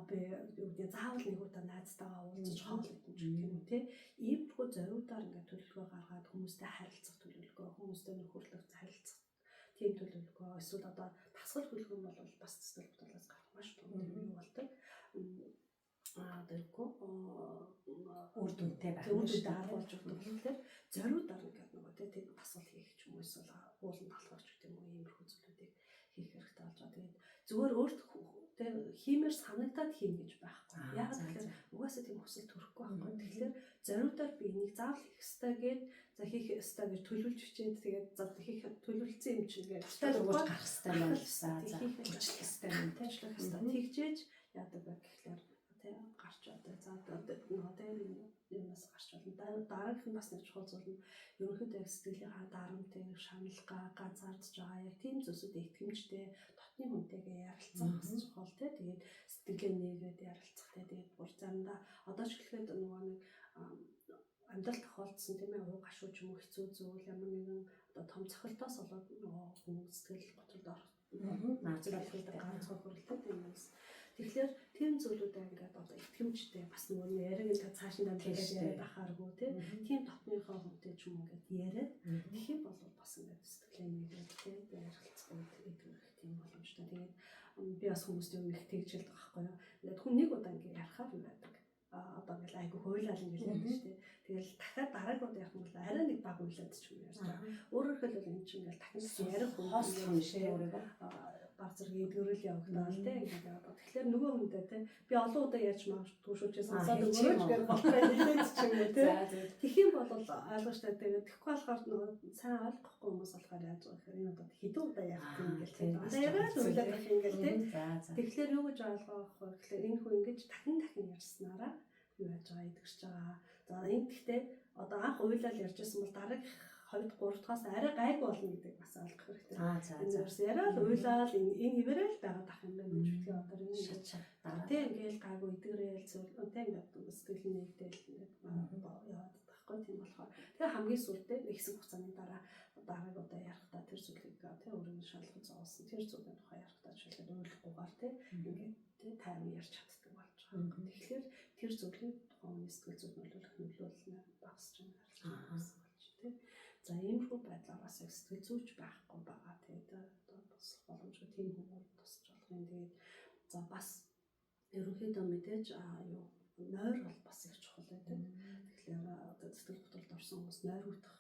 Би юу заавал нэг удаа найзтайгаа уулзаж хоол идэх юм тийм үү те. Иймэрхүү зориудаар ингээд төлөвлөгөө гаргаад хүмүүстэй харилцах төлөвлөгөө, хүмүүстэй нөхөрлөх харилцах тийм төлөвлөгөө эсвэл одоо тасгал хүлгэн бол бас сэтгэл хөдлөлөөс гарах маш том юм болдог. Тэргүй үр дүнтэй байх үр нь шүү дүнтэй дээ. болж өгдөг. Тэгэхээр зориудаар ингээд нөгөө тийм тасгал хийх ч юм уу эсвэл ууланд халахч гэх юм уу иймэрхүү зүйлүүдийг хийх хэрэгтэй болж байгаа. Тэгээд зүгээр өөрт тийм хиймээр санагдаад хийн гэж байхгүй. Яг тэгэхээр угаасаа тийм хүсэл төрөхгүй байхгүй. Тэгэхээр зориудаар би энийг заавал хийх ёстой гэд за хийх ёстой гэж төлөвлөж бичээд тэгээд за хийх төлөвлөсөн юм чинь ингээд Тэгтээ өгөөж гарах хэрэгтэй юм байна. За хийх хүчлэх хэрэгтэй юм тийм. хийх ёстой. Тэгжээж яадаг вэ гэхлээр тийм гарч одоо за одоо нөгөө тийм юмнаас гарч болно. Дараагийнх нь бас нэг чухал зүйл нь ерөнхийдөө яг сэтгэлийнхаа дарамтыг шаналгаа ганцаардж байгаа яг тийм зүйлсүүдэд итгэмжтэй дотны хүнтэйгээ ярилцах бас чухал тий. Тэгээд сэтгэлээ нээгээд ярилцах тий. Тэгээд бүр заримдаа одоо ч хэлэхэд нөгөө нэг амьдрал тохиолдсон тийм ээ уу гашуу ч юм уу хэцүү зүйл ямар нэгэн одоо том цохилтоос болоод нөгөө хүн сэтгэл готролд орох наацлалтай ганцхан хөрөлтэй тийм юм. Тэгэхээр тийм зүйлүүдээ ингээд одоо итгэмжтэй бас нөгөө яриаг нь цааш нь дамжуулаад яриад ахааргүй тийм дотныхоо хүнтэй ч юм уу ингээд яриад тэгэх юм бол бас ингээд сэтгэлээ нэгээд тийм ярилцах гэдэг тийм боломжтой. Тэгээд би бас хүмүүст юм их тэгж хэлдэг байхгүй юу. Ингээд хүн нэг удаа ингээд ярахаар юм байдаг. Одоо ингээл айгу хуйлал ингээл ярьдаг шүү дээ. Тэгэл дахиад дараагууд ярих юм бол арай нэг баг хуйлаад ч юм ярьж байгаа. Өөрөөр хэлбэл энэ чинь ингээл дахин ярих хоос юм шиг өөрийгөө баг зэрэг эдгэрүүл явагдаад те ингээд яваад. Тэгэхээр нөгөө хүндээ те би олон удаа ярьж магадгүй шүү дээ. Сонсоод өгөөч гэж болохгүй хэлээд ч юм уу те. Тэгэх юм бол ойлгомжтой. Тэгээд тэгэхгүй болохоор нөгөө сайн ойлгохгүй хүмүүс болохоор яаж байгаа гэхээр энэ удаа хэдэн удаа ярих юм ингээл те. Яриад хуйлаад байх ингээл те. Тэгэхээр юу гэж ойлгох вэ гэхээр энэ хүн ингэж дахин ярьснараа юу яаж байгаа идэгч байгаа. За энэ гэхдээ одоо анх уйлал ярьжсэн бол дараагийн 2 3 дахаас арай гайгүй болно гэдэг бас ойлгох хэрэгтэй. Энэ яриад уйлал энэ хിവэрэл байгаа дах юм байна гэж үтгэе одоо энэ тийм ингээл гайгүй идэгрээл зөв тийм ингээд сэтгэл нэгдэл ингээд яваад байхгүй тийм болохоор тэгээ хамгийн сүрдээ нэг хэсэг хугацааны дарааг одоо ярихдаа тэр зүйлийг тийм өөрөөр шалгаж зоосон тэр зүйлийн тухай ярихдаа шилжээд ойлгохгүйгээр тийм ингээд тийм тайван ярьж чаддаг болж байгаа. Тэгэхээр тэр зүйлийг тухайн сэтгэл зүйд нөлөөлнө багсч байгаа гэсэн болж тийм. За иймэрхүү байдлаар бас яг сэтгэл зүйч байхгүй байгаа тэгээд одоо бас боломжтой тийм хүмүүс тусч болох юм. Тэгээд за бас ерөнхийдөө мэдээж юу нойр бол бас их чухал байдаг. Тэгэхээр одоо сэтгэл готролд орсон хүмүүс нойр утах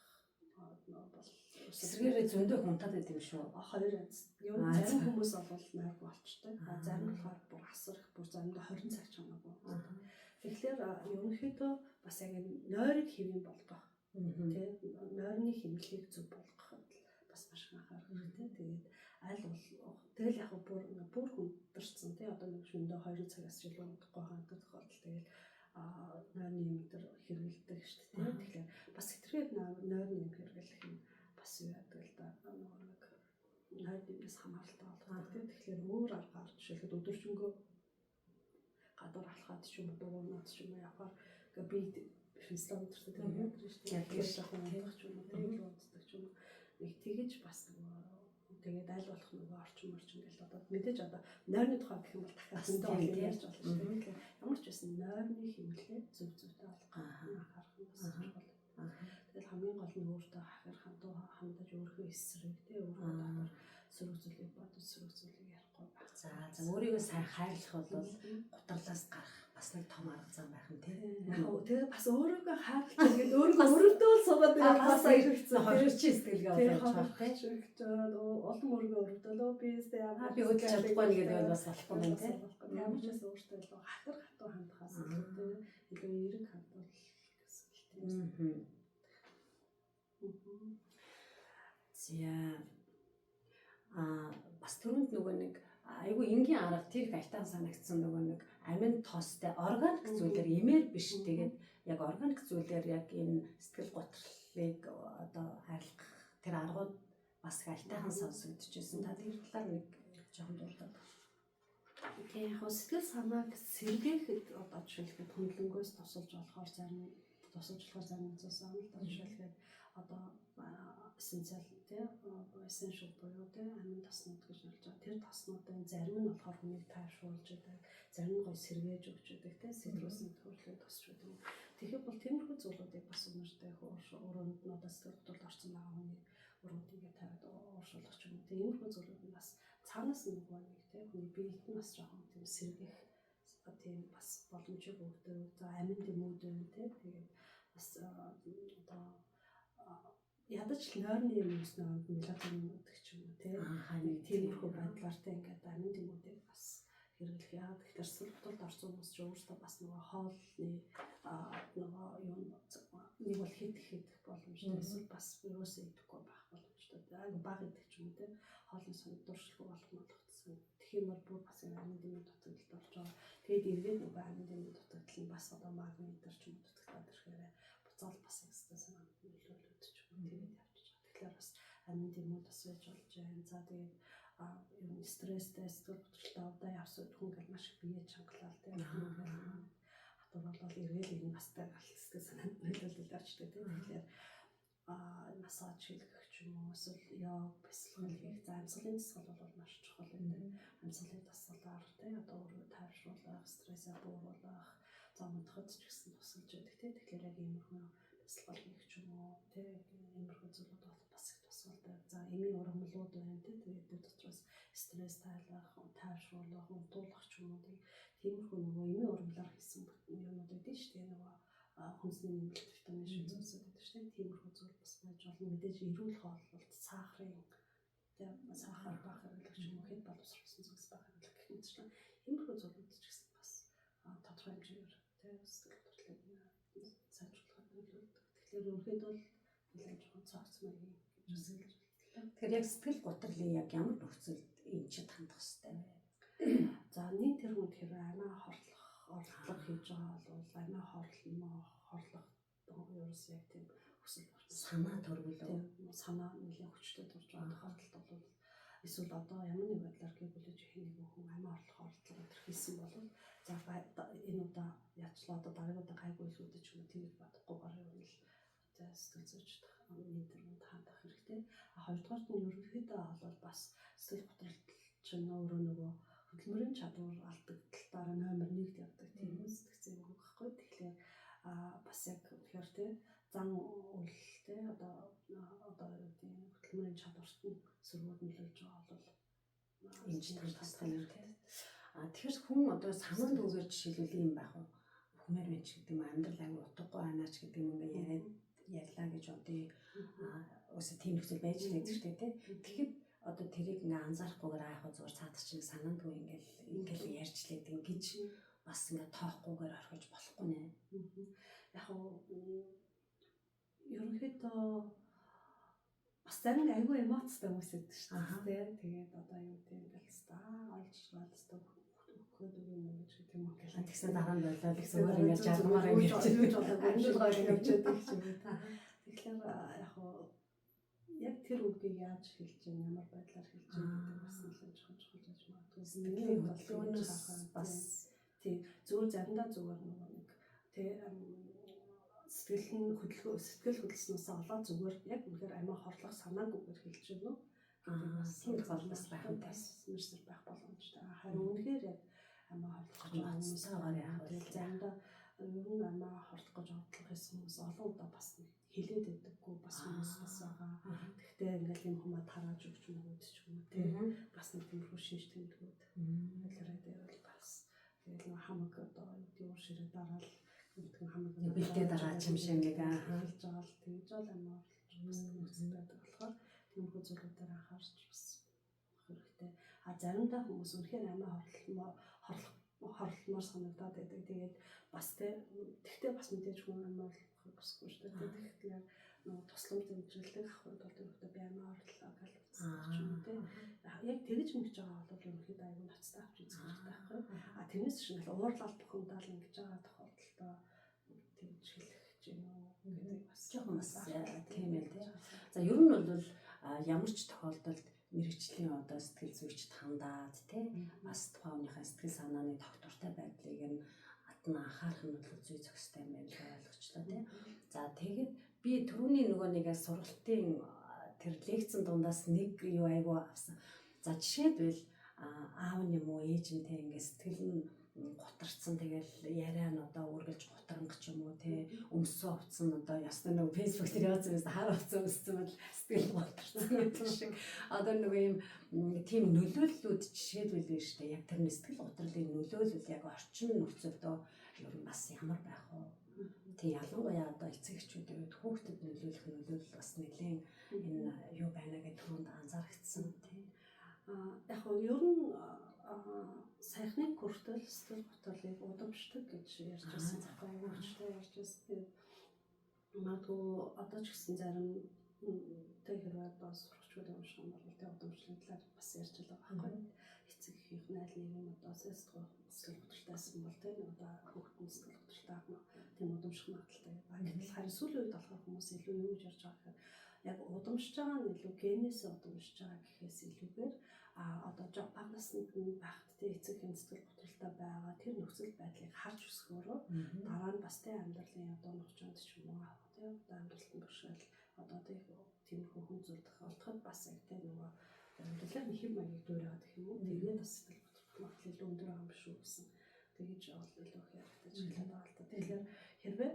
бол эсрэгээрээ зөндөө хунтаад байт юм шүү. Хоёр аз. Юу зарим хүмүүс бол нойр болчтой. Зарим нь болохоор бүр асар их бүр заримдаа 20 цаг ч хамаагүй. Тэгэхээр ерөнхийдөө бас яг нойрыг хэвэн болгох тийм нойрны хэмнэлийг зөв болгоход бас маш их анхаарах хэрэгтэй. Тэгээд аль болох тэгэл яг бүр хүндэрсэн тийм одоо нэг шөндөө 2 цагаас ч илүү унтахгүй хаадаг тохиолдол тэгээд нойрны юм дээр хэрэгэлдэг шүү дээ. Тэгэхээр бас хэтэрхий нойрны юм хэрэглэх юм бас юу яадаг л да нэг нойрнаас хамааралтай болдог тийм. Тэгэхээр өөр аргаар жишээлбэл өдөржингөө гадуур алхаад ч юм уу дуунаад ч юм уу явахаар би физиологи төрсөн тийм юм шүү дээ. Тэгэхээр жоохон унтах ч юм уу тийм унтдаг ч юм уу нэг тэгэж бас тэгээд аль болох нөгөө орчин ингээл одоо мэдээж одоо нойрны тухай гэх юм бол дахиад зөндөө ярьж болно шүү дээ. Тэгэхээр ямар ч байсан нойрны хэмнэлээ зөв зөвтэй олох анхаарах нь бас чухал. Тэгээд хамгийн гол нь өөртөө хахир хандаж өөрийнхөө эсрэг тий өөрийнхөө дотор сөрөг зүйлийг бодож сөрөг зүйлийг ярихгүй байх. За өөрийгөө сайн хайрлах бол гутралаас гарах бас нэг том арга зам байх нь тий. Тэгээ бас өөрийгөө хайрлах гэдэг өөрөөдөө суугаад бас хэрэгцээ хоригч сэтгэлгээ олж байх тий. Олон өөрийгөө өрөвдөлөө би хөдөлж чадахгүй гэдэг бас болохгүй юм тий. Ямар ч байсан өөртөө илүү хатар хатуу хандхаас илүү эерэг хандвал гэсэн л тийм. За бас түрүүнд нөгөө нэг айгүй энгийн арга тэр их айтан санагдсан нөгөө нэг амин тоостой органик зүйлээр имээр биш тэгээд яг органик зүйлээр яг энэ сэтгэл готролыг одоо хайрлах тэр аргууд бас их айтайхан сонсогдчихсэн. Та тэр талаар нэг жоохон дурдаад. Тэгээ яг сэтгэл санааг сэргээхэд одоо жишээлбэл хөндлөнгөөс тусалж болохоор зарим зүйлс амлалт жишээлбэл одоо эссенциал тийм essential буюу тийм амин тоснууд гэж нэрлэж байгаа. Тэр тоснуудын зарим нь болохоор хүнийг тайвшруулж байдаг, зарим нь гоё сэргээж өгч байдаг тийм сэтгүүлсийн төвлөрөө тосч байдаг. Тэгэхээр бол тиймэрхүү зүйлүүдийг бас өнөртэй өөрөнд нь одоо сэтгэл готролд орсон байгаа хүнийг өрөөнд ингээд тавиад ууршуулах ч юм уу. Тэгээ иймэрхүү зүйлүүд нь бас цаанаас нь нөгөө нэг тийм хүний биед нь бас жоохон тийм сэргийх тийм бас боломжийг өгдөг. За амин дэмүүдэн тийм тэгээд бас одоо ядаж л нойрны юм юуснаа мелатонин гэдэг ч юм уу тийм тиймэрхүү байдлаар тийм ингээд амин дэмүүдийг бас хэрэглэх. Яг тэгэхээр сүлбэлд орсон хүмүүс ч өөрсдөө бас нөгөө хоолны нөгөө юм нэг бол хит боломжтой эсвэл бас юусаа идэхгүй байх боломжтой. Айгу бага идэх ч юм уу тийм хоолны сонд дуршилгүй болох болгоцсон. Тэгэхээр бүр бас амин дэмүүд дутагдaltaд орж байгаа. Тэгээд эргээд нөгөө амин дэмүүд дутагдал нь бас одоо магний дээр ч юм уу дутагдаад ирэхээр буцаал бас экстра санаанд нөлөөлөд ч юм уу тэгээд явчих. Тэгэхээр бас амин дэмүүд бас байж болж байна. За тэгээд юм стресстэй сэтгэл хөдлөлтөд удаа явсад хүн гэл маш их бие чангалал тийм хатуур бол эргээл энэ настай галцдаг санаанд нөлөөлөлд орчдөг тийм. Тэгэхээр массаж хийх ч юм уу эсвэл йог бясалгал хийх. За амьсгалын дасгал бол маш чухал байдаг. Амьсгалын дасгалаар тийм одоо өөрийгөө тайвшруулах, стрессээ бууруулах, за мөнхөд ч гэсэн тусалж байдаг тийм. Тэгэхээр яг иймэрхүү бясалгал хийх ч юм уу тийм иймэрхүү зүйлүүд бол бас их тусалдаг. За эмийн ургамлууд байна тийм. Тэгээд дотроос стресс тайлах, тайвшруулах, унтуулах ч юм уу тиймэрхүү нөгөө эмийн ургамлаар хийсэн юмнууд байдаг шүү дээ. Нөгөө хүнсний нэмэлт витамин шиг зүйлсүүд байдаг шүү дээ. Тиймэрхүү зүйл бас байж болно. Мэдээж эрүүл хооллолт сахарын тийм сахар бага хэрэглэх ч юм уу хэд боловсруулсан зүйлс бага хэрэглэх гэх мэтчлэн иймэрхүү зүйлүүд ч гэсэн бас тодорхой хэмжээгээр тийм сэтгэл хөдлөлийг сайжруулахад нөлөөлдөг. Тэгэхээр ерөнхийдөө бол нэлээд жоохон цогц маягийн гэж бас хэлж байна. Тэгэхээр яг сэтгэл готрлын яг ямар нөхцөлд энэ ч хандах хэрэгтэй вэ? За нэг тэр хүн тэр амиа хорлох хийж байгаа бол амиа хорлох ерөөс яг тийм хүсэл санаа төрвөлөө санаа нэлийн хүчтэй турж байгаа тохиолдолд бол эсвэл одоо ямар нэг байдлаар гэвэл хэнийг хүн амиа хорлох хийсэн бол за энэ удаа яачлаа одоо дараагийн гайгүй илүүдэж ч юм уу тийм бодохгүйгээр юм л сэтгэл зүйч нэг төрөнд хандах хэрэгтэй. Хоёрдугаар нь ерөнхийдөө бол бас сэтгэл готролт чинь өөрөө нөгөө хөдөлмөрийн чадвар алдагдaltaараа номер 1-д явдаг тийм сэтгцэн юм байхгүй. Тэгэхээр бас яг тэгэхээр тийм зан үйл тийм одоо тийм хөдөлмөрийн чадварт нь сөргөд нөлөөлж байгаа бол энэ ч тастай юм тийм. Тэгэхээр хүн одоо санаанд өгөөж жишээлбэл юм байх уу? Хүмээр байна ч гэдэг юм амьдрал аягүй утгагүй анаач гэдэг юм ингээд ярьлаа гэж бодъё. Өсө тийм нөхцөл байж л байдаг шүү дээ тийм. Тэгэхэд одоо тэрийг ингээ анзаарахгүйгээр аах зүгээр цаадах чинь санаандгүй ингээл ярьчлаад ингэж бас ингээ тоохгүйгээр орхиж болохгүй нэ. Яг ерөнхийдөө бас зарим айгүй эмоцтой хүмүүс байдаг шүү дээ. Тэгээд одоо юу гэдэг юм бол олж хөөд юм гэж гэдэг юм уу гэх. Тэгсэн дараа нь болоо зүгээр ингээ жаргамаар ингэж амжилгаар явж байдаг ч юм уу та. Тэгэхээр яг тэр үгийг яаж хэлж юм ямар байдлаар хэлж юм гэдэг бас нэлээд чухал гэж магадгүй. Сэтгэлийн хөдөлгөөнөөс бас тийм зүгээр заримдаа зүгээр нэг тийм сэтгэл хөдлснөөс олоод зүгээр яг үнэхээр амиа хорлох санаагүйгээр хэлж юм уу? бас тийм тохиолдол байх юм бас нэрсэр байх боломжтой. Харин үнэхээр яг амиа хорлох гэж байгаа хүмүүс байгаа. Заримдаа ер нь амиа хорлох гэж бодлого хийсэн хүмүүс олон удаа бас хэлээд байдаггүй бас хүмүүс бас байгаа. Гэхдээ ингээл юм хүмүүс тарааж өгч юм уу ч юм уу тийм бас нэг тиймэрхүү шинж тэмдгүүд хэлрээ дээр бол бас тэгэл нэг хамаг одоо юу ширээ дараал гэнтхэн хамаг бэлдээ дараач юм шиг нэг хэлж байгаа л тэгж бол амиа хорлох бас нөхцөл байдаг болохоор тиймэрхүү зүйлүүдээр анхаарч бас хэрэгтэй. Заримдаа хүмүүс үнэхээр амиа хорлолмоор санагдаад байдаг. Тэгээд бас тэгтээ бас мэдээж хүн амиа хорлох бүсгүй шүү дээ. Тэгэхээр нөгөө тусламж зөвлөлт авах үед бол өөртөө би амиа хорлоо гэж үзсэн юм тийм. Яг тэгэж ингэж байгаа бол ерөнхийдөө аюул ноцтой авч үзэх хэрэгтэй байхгүй. Тэрнээс чинь уурлал бухимдал ингэж байгаа тохиолдолд тэгж хэлэх юм уу гэдэг бас жоохон бас тийм ээ тийм. За ер нь бол ямар ч тохиолдолд мэрэгчлийн одоо сэтгэл зүйчд хандаад тийм бас тухайн хүнийхээ сэтгэл санааны тогтвортой байдлыг нь атна анхаарах нь бол зүй зохистой юм байна гэж ойлгочлоо тийм. За тэгээд би түрүүний нөгөө нэг сургалтын тэр лекцэн дундаас нэг юу айгу авсан. За жишээлбэл аав нь юм уу ээж нь тийм ингээд сэтгэл нь готарцсан тэгэл яриа нь одоо үргэлж готранг ч юм уу тий өмссөн утсан одоо ясна нэг фэйсбુક дээр явуулсан юмс хар утсан өмссөн бол сэтгэл готарцсан гэдэг шиг одоо нэг юм тийм нөлөөллүүд жишээлбэл нь шүү дээ. Яг тэр сэтгэл готролын нөлөөлөл яг орчин нөхцөлдөө ер нь бас ямар байх вэ? Тэг ялангуяа одоо эцэг эхчүүдийн хувьд хүүхдэд нөлөөлөх нөлөөлөл бас нэлээд энэ юу байна гэдэг түрүүнд анзаарчихсан тийм. Яг нь ер нь сайхны хүртэл сэтгэл готрлыг удамшдаг гэж ярьж байсан. Өөрчлөлтөө ярьж байсан. Магадгүй одоо ч гэсэн зарим тэг хэрэг одоо сурагчдад унших юм бол тэг удамшлын талаар бас ярьж байгаа байхгүй. Эцэг эхийн айл нэг юм одоо сэтгэл готролтойсэн бол тэг одоо хүүхдийн сэтгэл готролтой тийм удамших магадaltaй байна. Гэтэл харин сүүлийн үед болохоор хүмүүс илүү юу гэж ярьж байгаа гэхээр яг удамшиж байгаа нь илүү генээс удамшиж байгаа гэхээс илүүгээр одоо баг наснд нь байхад тэ эцэг эхийн сэтгэл готролтой байгаа тэр нөхцөл байдлыг харж өсгөөрөө дараа нь бас тэ амьдралын одоо нөхцөлд ч юм уу тэ одоо амьдралтын туршил одоо тийм хүн зүйл тохиолдоход бас яг тэ нөгөө амьдралаар нэг юм аяг дуурайгаад гэх юм уу тэгээд бас сэтгэл готрох магадлал илүү өндөр байгаа юм биш үү гэсэн тэгэж бол илүү их яригдаж эхлэв байгаа л та. Тэгэхээр хэрвээ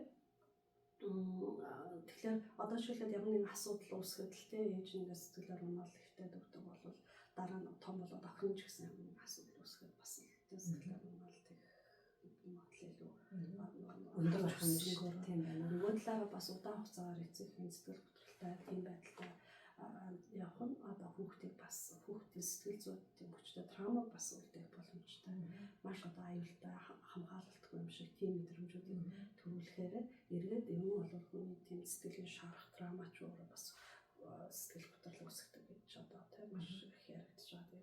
тэгэхээр одоо жишээлбэл ямар нэгэн асуудал үүсгэхэд л тэ ээж нэгээс сэтгэлээр унаал ихтэй дөгдөг бол дараа нь том болоод охин ч гэсэн ямар нэгэн асуудал үүсгэхэд бас сэтгэлээр унаал тэг магадлал илүү өндөр байх юм шиг тийм байна. Нөгөө талаараа бас удаан хугацаагаар эцэг эхийн сэтгэл готролтой тийм байдалтай явах нь одоо хүүхдийг бас хүүхдийн сэтгэл зүйн тийм хүчтэй травмаг бас үлдээх боломжтой. Маш одоо аюултай хамгаалалтгүй юм шиг тийм мэдрэмжүүдийг төрүүлэхээр эргээд юм бол хүний тийм сэтгэлийн шарах травма ч өөрөө бас сэтгэл готрол үүсгдэг гэж одоо тийм маш их яригдж байгаа.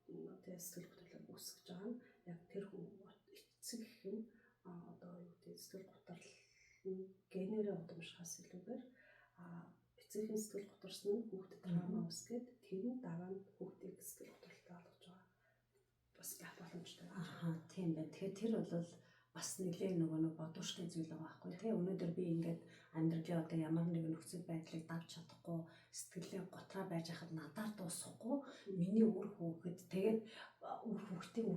Тэгээд яг тийм сэтгэл готрол үүсгэж байгаа нь яг тэр хүн эцэг эхэн одоо юу гэдэг сэтгэл готрол генерээ удамшихаас илүүгээр эцэгхийн сэтгэл готорсон нь хүүхдэд травма үүсгээд тэр нь дараа нь хүүхдийг сэтгэл готролтой болгож байгаа. Бас гэх боломжтой. Тийм байна. Тэгэхээр тэр бол бас нэлээд нөгөө нэг бодвоштой зүйл байгаа байхгүй тий. Өнөөдөр би ингээд амьдралын одоо ямар нэгэн нөхцөл байдлыг давж чадахгүй сэтгэлийн готроо байж хахад надаар дуусахгүй миний үр хүүхэд тэгээд үр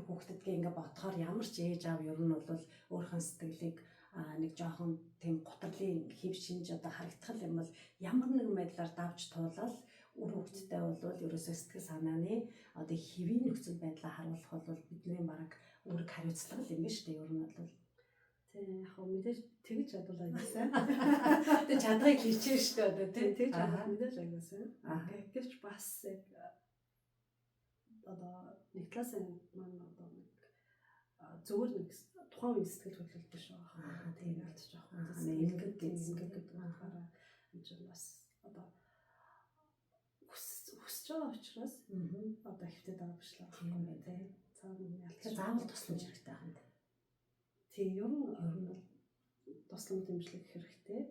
хүүхдэд гээ ингээд бодохоор ямар ч ээж аав ер нь бол өөрийнхөө сэтгэлийг нэг жоохон тийм готрлын хэв шинж одоо харагдах юм бол ямар нэгэн байдлаар давж туулаад үр хүүхэдтэй бол ерөөсөө сэтгэл санааны одоо хэвийн нөхцөл байдлаа харуулах бол бидний бараг үүрэг хариуцлага юм байна шүү дээ. Ер нь бол тийм яг хөө мэдээж тэгж чадвал аяасан. тэг чадгыг хичээж шүү дээ одоо тийм тэгж чадвал мэдээж аяасан. Гэвч бас яг одоо нэг талаас нь маань одоо нэг зөвөр нэг тухайн үеийн сэтгэл хөдлөл биш байгаа. Тийм ялж байгаа. Ингээд гэдэг болохоор энэ ч бас одоо хүсэж байгаа учраас одоо хөвтөд байгаа биш л байна тийм. Цаана ялж заавал тусламж хэрэгтэй байна. Тийм ер нь туслам дэмжлэг хэрэгтэй.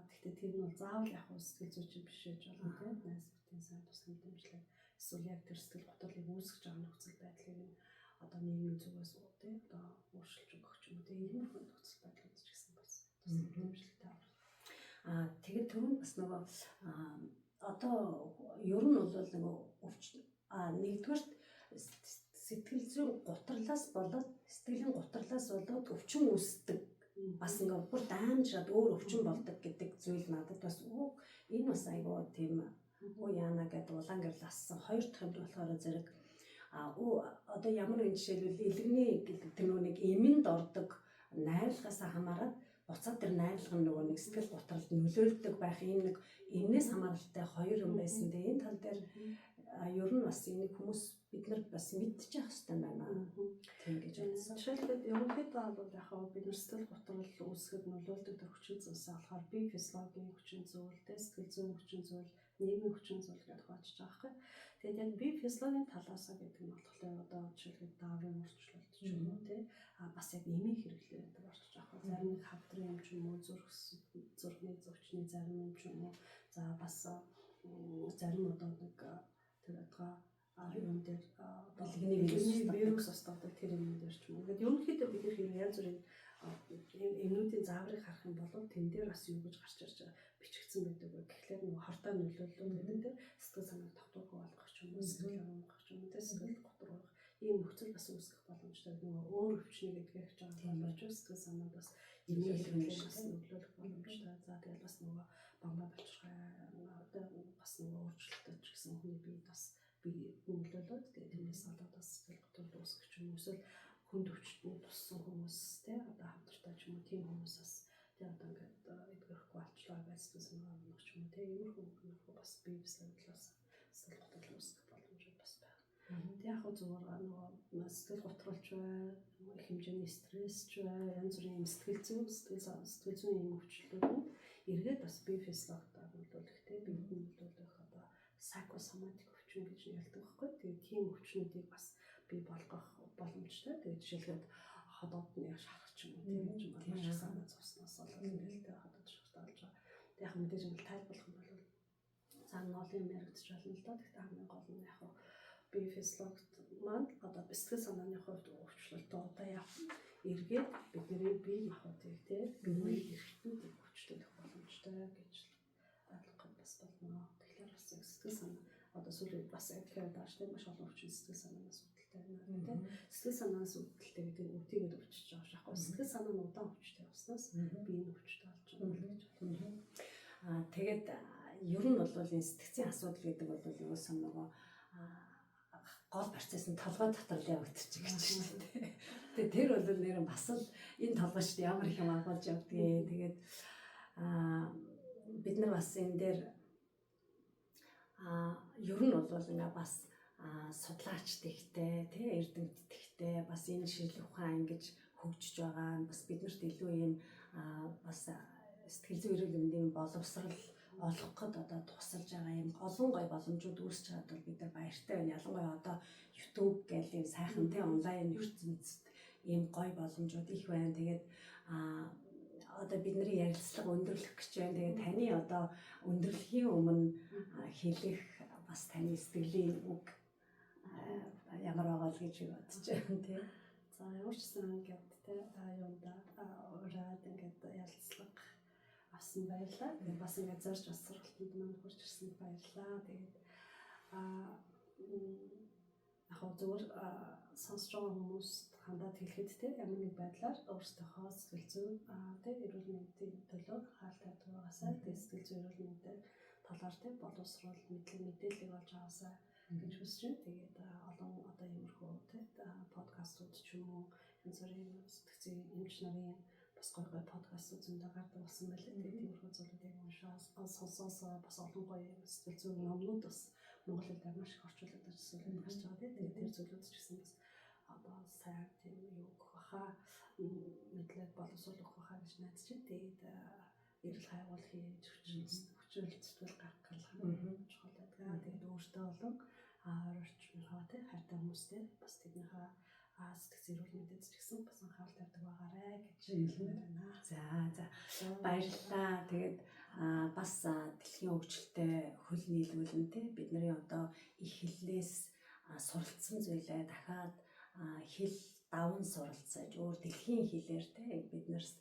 Гэхдээ тэр нь бол заавал яг сэтгэл зүйчин биш гэж болно тийм. Найз бүтэн сайн туслам дэмжлэг эсвэл яг тэр сэтгэл готрлыг үүсгэж байгаа нөхцөл байдлыг одоо нийгмийн зүгээс тийм одоо өөрчилж өгөх юм уу тийм ийм нөхцөл байдлууд ч гэсэн бас туслам дэмжлэгтэй байна. Тэгээд түрүүнд бас нөгөө одоо ер нь бол нөгөө нэгдүгээр сэтгэл зүйн гутралаас болоод сэтгэлийн гутралаас болоод өвчин үүсдэг бас ингээд бүр даамжраад өөр өвчин болдог гэдэг зүйл надад бас энэ бас айгүй тийм яана гэдэг улаан гэрэл ассан хоёр дахь юм болохоор зэрэг одоо ямар нэг жишээлбэл илэгний тэр нэг эмэнд ордог найрлагаасаа хамаарат буцаад тэр найрлага нөгөө нэг сэтгэл готролд нөлөөлдөг байх ийм нэг эмнээс хамааралтай хоёр юм байсан. Тэгээ энэ тал дээр ер нь бас энийг хүмүүс бид нар бас мэдчих хэрэгтэй байна. Тийм гэж бодсон. Жишээлбэл ерөнхийдөө бол яг бид нар сэтгэл готрол үүсгэхэд нөлөөлдөг төр хүчин зүйлс болохоор бие физиологийн хүчин зүйл, сэтгэл зүйн хүчин зүйл, нийгмийн хүчин зүйл гэдэг хуваачиж байгаа хэрэг. Тэгээд яг бие физиологийн талаас гэдэг нь болохоор одоо жишээлбэл дааврын өөрчлөлт ч юм уу тийм бас яг эмийн хэрэглээ гэдэг орчиж байгаа. Зарим нэг хавдрын юм ч юм уу зүрхний зовчны зарим юм ч юм уу за бас зарим одоо нэг тэр юм дээр дэлгэний вирус остоодаг тэр юм дээр ч юм уу. Ингээд ерөнхийдөө бид нэр янз бүрийн эмнүүдийн зааврыг харах юм бол тэн дээр бас юу гэж гарч ирж байгаа бичигдсэн байдаг вэ. Тэгэхээр нөгөө хортой нөлөөлөл гэдэг дээр сэтгэл санааг тогтворгүй болгох ч юм уу, сэтгэл хангах ч юм уу, сэтгэл готрох ийм нөхцөл бас үүсгэх боломжтой. Нөгөө өөр өвчнийг эдгэх гэж байгаа болж сэтгэл санаа бас эмийн хэрэглээ бас нөлөөлөх боломжтой. За тэгэл бас нөгөө бамбаа болчихгоо одоо бас нөгөө өөрчлөлтөж гэсэн хүний биед бас би нөлөөлөд тэгээд тэрнээс болоод бас сэтгэл готрол үүсгэх ч юм уу эсвэл хүнд өвчтөнд туссан хүмүүс те одоо хамтартай ч юм уу тийм хүмүүс бас те одоо ингээд эдгэрхгүй болчлаа гэж сэтгэл санаа унах ч юм уу те иймэрхүү бас бие биесийн талаас сэтгэл готрол үүсгэх боломжууд бас байна. Тэг яг хөө зүгээр нөгөө сэтгэл готролч бай, их хэмжээний стресс ч бай, янз бүрийн сэтгэл зүйн юм өвчлөлүүд нь эргээд бас бие физиологитой нөлөөлөхтэй, биед нөлөөлөх одоо psychosomatic өвчин гэж нэрлэдэг байхгүй. Тэгээд тийм өвчнүүдийг бас бий болгох боломжтой. Тэгээд жишээлбэл ходоодны шарах ч юм уу тийм юм маш санаа зовсноос болоод нээлттэй ходоод шарахтай болж байгаа. Тэг яг мэдээж ингэ тайлбарлах юм бол цаана ноолын юм яригдчих болно л доо. Гэхдээ хамгийн гол нь яг бие физиологт маань одоо сэтгэл санааны хувьд өвчлөлтөө одоо яг эргээд бидний бие махбодыг тийм бидний эрхтнүүдийг өвчлөх боломжтой гэж ойлгох бас болно. Тэгэхээр бас сэтгэл санаа одоо сүүлийн бас адилхан тааш тийм маш олон өвчин сэтгэл санаанаас үүдэлтэй байна тийм. Сэтгэл санаанаас үүдэлтэй гэдэг нь үтийгээд өвчөж байгаа шахах. Сэтгэл санаа нь удаан өвчтэй болсноос бие нь өвчтэй болж байгаа гэж байна. Тэгээд ер нь бол энэ сэтгцийн асуудал гэдэг бол юусан нөгөө гол процесс нь толгой дотор л явагдчих гэж байна тийм. Тэгээд тэр бол нэр нь бас л энэ толгойчд ямар их юм агуулж явдгийг. Тэгээд бид нар бас энэ дээр ер нь бол ингээ бас судлаачдэгтэй тий эрдэмтдэгтэй бас энэ шийдлэх ухаан ингэж хөгжиж байгаа нь бас биднэрт илүү юм бас сэтгэл зүйн эрүүл мэндийн боловсрал олох гээд одоо тусалж байгаа юм олон гой боломжууд үүсч чадвал бол бид нар баяртай байна. Ялангуяа одоо YouTube гэх юм сайхан тий онлайн ертөнцид ийм гой боломжууд их байна. Тэгээд одоо бидний ярилцлага өндөрлөх гэж байна. Тэгээд таны одоо өндөрлөхийн өмнө хэлэх бас таны сэтгэлийн үг ямар байгаа л гэж бодож байна тий. За ямар ч гэсэн ингээд тий юунда ураад ингээд ярилцлага авсан баярлалаа. Тэгээд бас ингээд зорж бас сургалтанд маань хурж ирсэнд баярлалаа. Тэгээд яг зөвөр сонсож байгаа хүмүүст хандаад хэлэхэд те ямар нэг байдлаар өөрсдийнхөө сэтгэл зүйн те эрүүл мэндийн төлөө хаалт тавьдаг байгаасаа те сэтгэл зүйн эрүүл мэндийн талаар те боловсруул мэдээллийг олж аваасаа гэж хүсэж байна. Тэгээд олон одоо иймэрхүү те подкастууд ч юм уу янз бүрийн сэтгцийн эмч нарын бас гоё подкастууд зөндөө гардаг болсон байлээ. Тэгээд тиймэрхүү зүйлүүдийг уншаас сонсоос бас олон гоё сэтгэл зүйн номнууд бас Монгол хэлээр маш их орчуулагдаж зүйлүүд гарч байгаа тийм. Тэгээд тэр зүйлүүд ч гэсэн бас одоо сайн тийм юу гэх баха мэдлэг боловсруулах баха гэж найдаж байна. Тэгээд эрэл хайгуул хийж хүчрэл зүтгэл гаргах чухал байдаг. Тэгээд өөртөө болон орчмынхаа тийм хайртай хүмүүстэй бас тэднийхээ сэтгцэн эрүүл мэндэд ч гэсэн бас анхаарал тавьдаг байгаарай гэж хэлмээр байна. За баярлалаа. Тэгээд бас дэлхийн хөгжилтэй хөл нийлүүлэн те бидний одоо их хэллээс суралцсан зүйлээ дахиад хэл даван суралцаж өөр дэлхийн хэлээр те биднэрс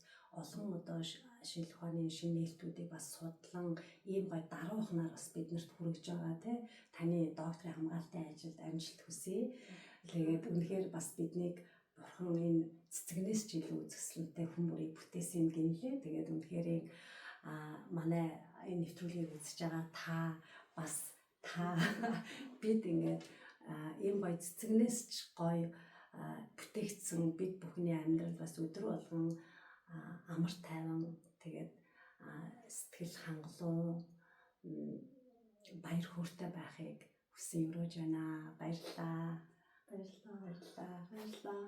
олон одоо шинжлэх ухааны шинэ нээлтүүдийг бас судлан ийм гой даруухнаар бас биднэрт хүргэж байгаа те таны докторийн хамгаалтын ажилд амжилт хүсье. Тэгээд үнэхээр бас биднийг бурхан энэ цэцгнээс ч илүү үзэсгэлэнтэй хүн бүрийг бүтээсэн гинлээ. Тэгээд үнэхээр манай энэ нэвтрүүлгийг үзэж байгаа та бид ингээд ийм гоё цэцгнээс ч гоё бүтээгдсэн бид бүхний амьдрал бас өдөр болгон амар тайван тэгээд сэтгэл хангалуун баяр хөөртэй байхыг хүсэн өрөөж байна. Баярлалаа. Баярлалаа.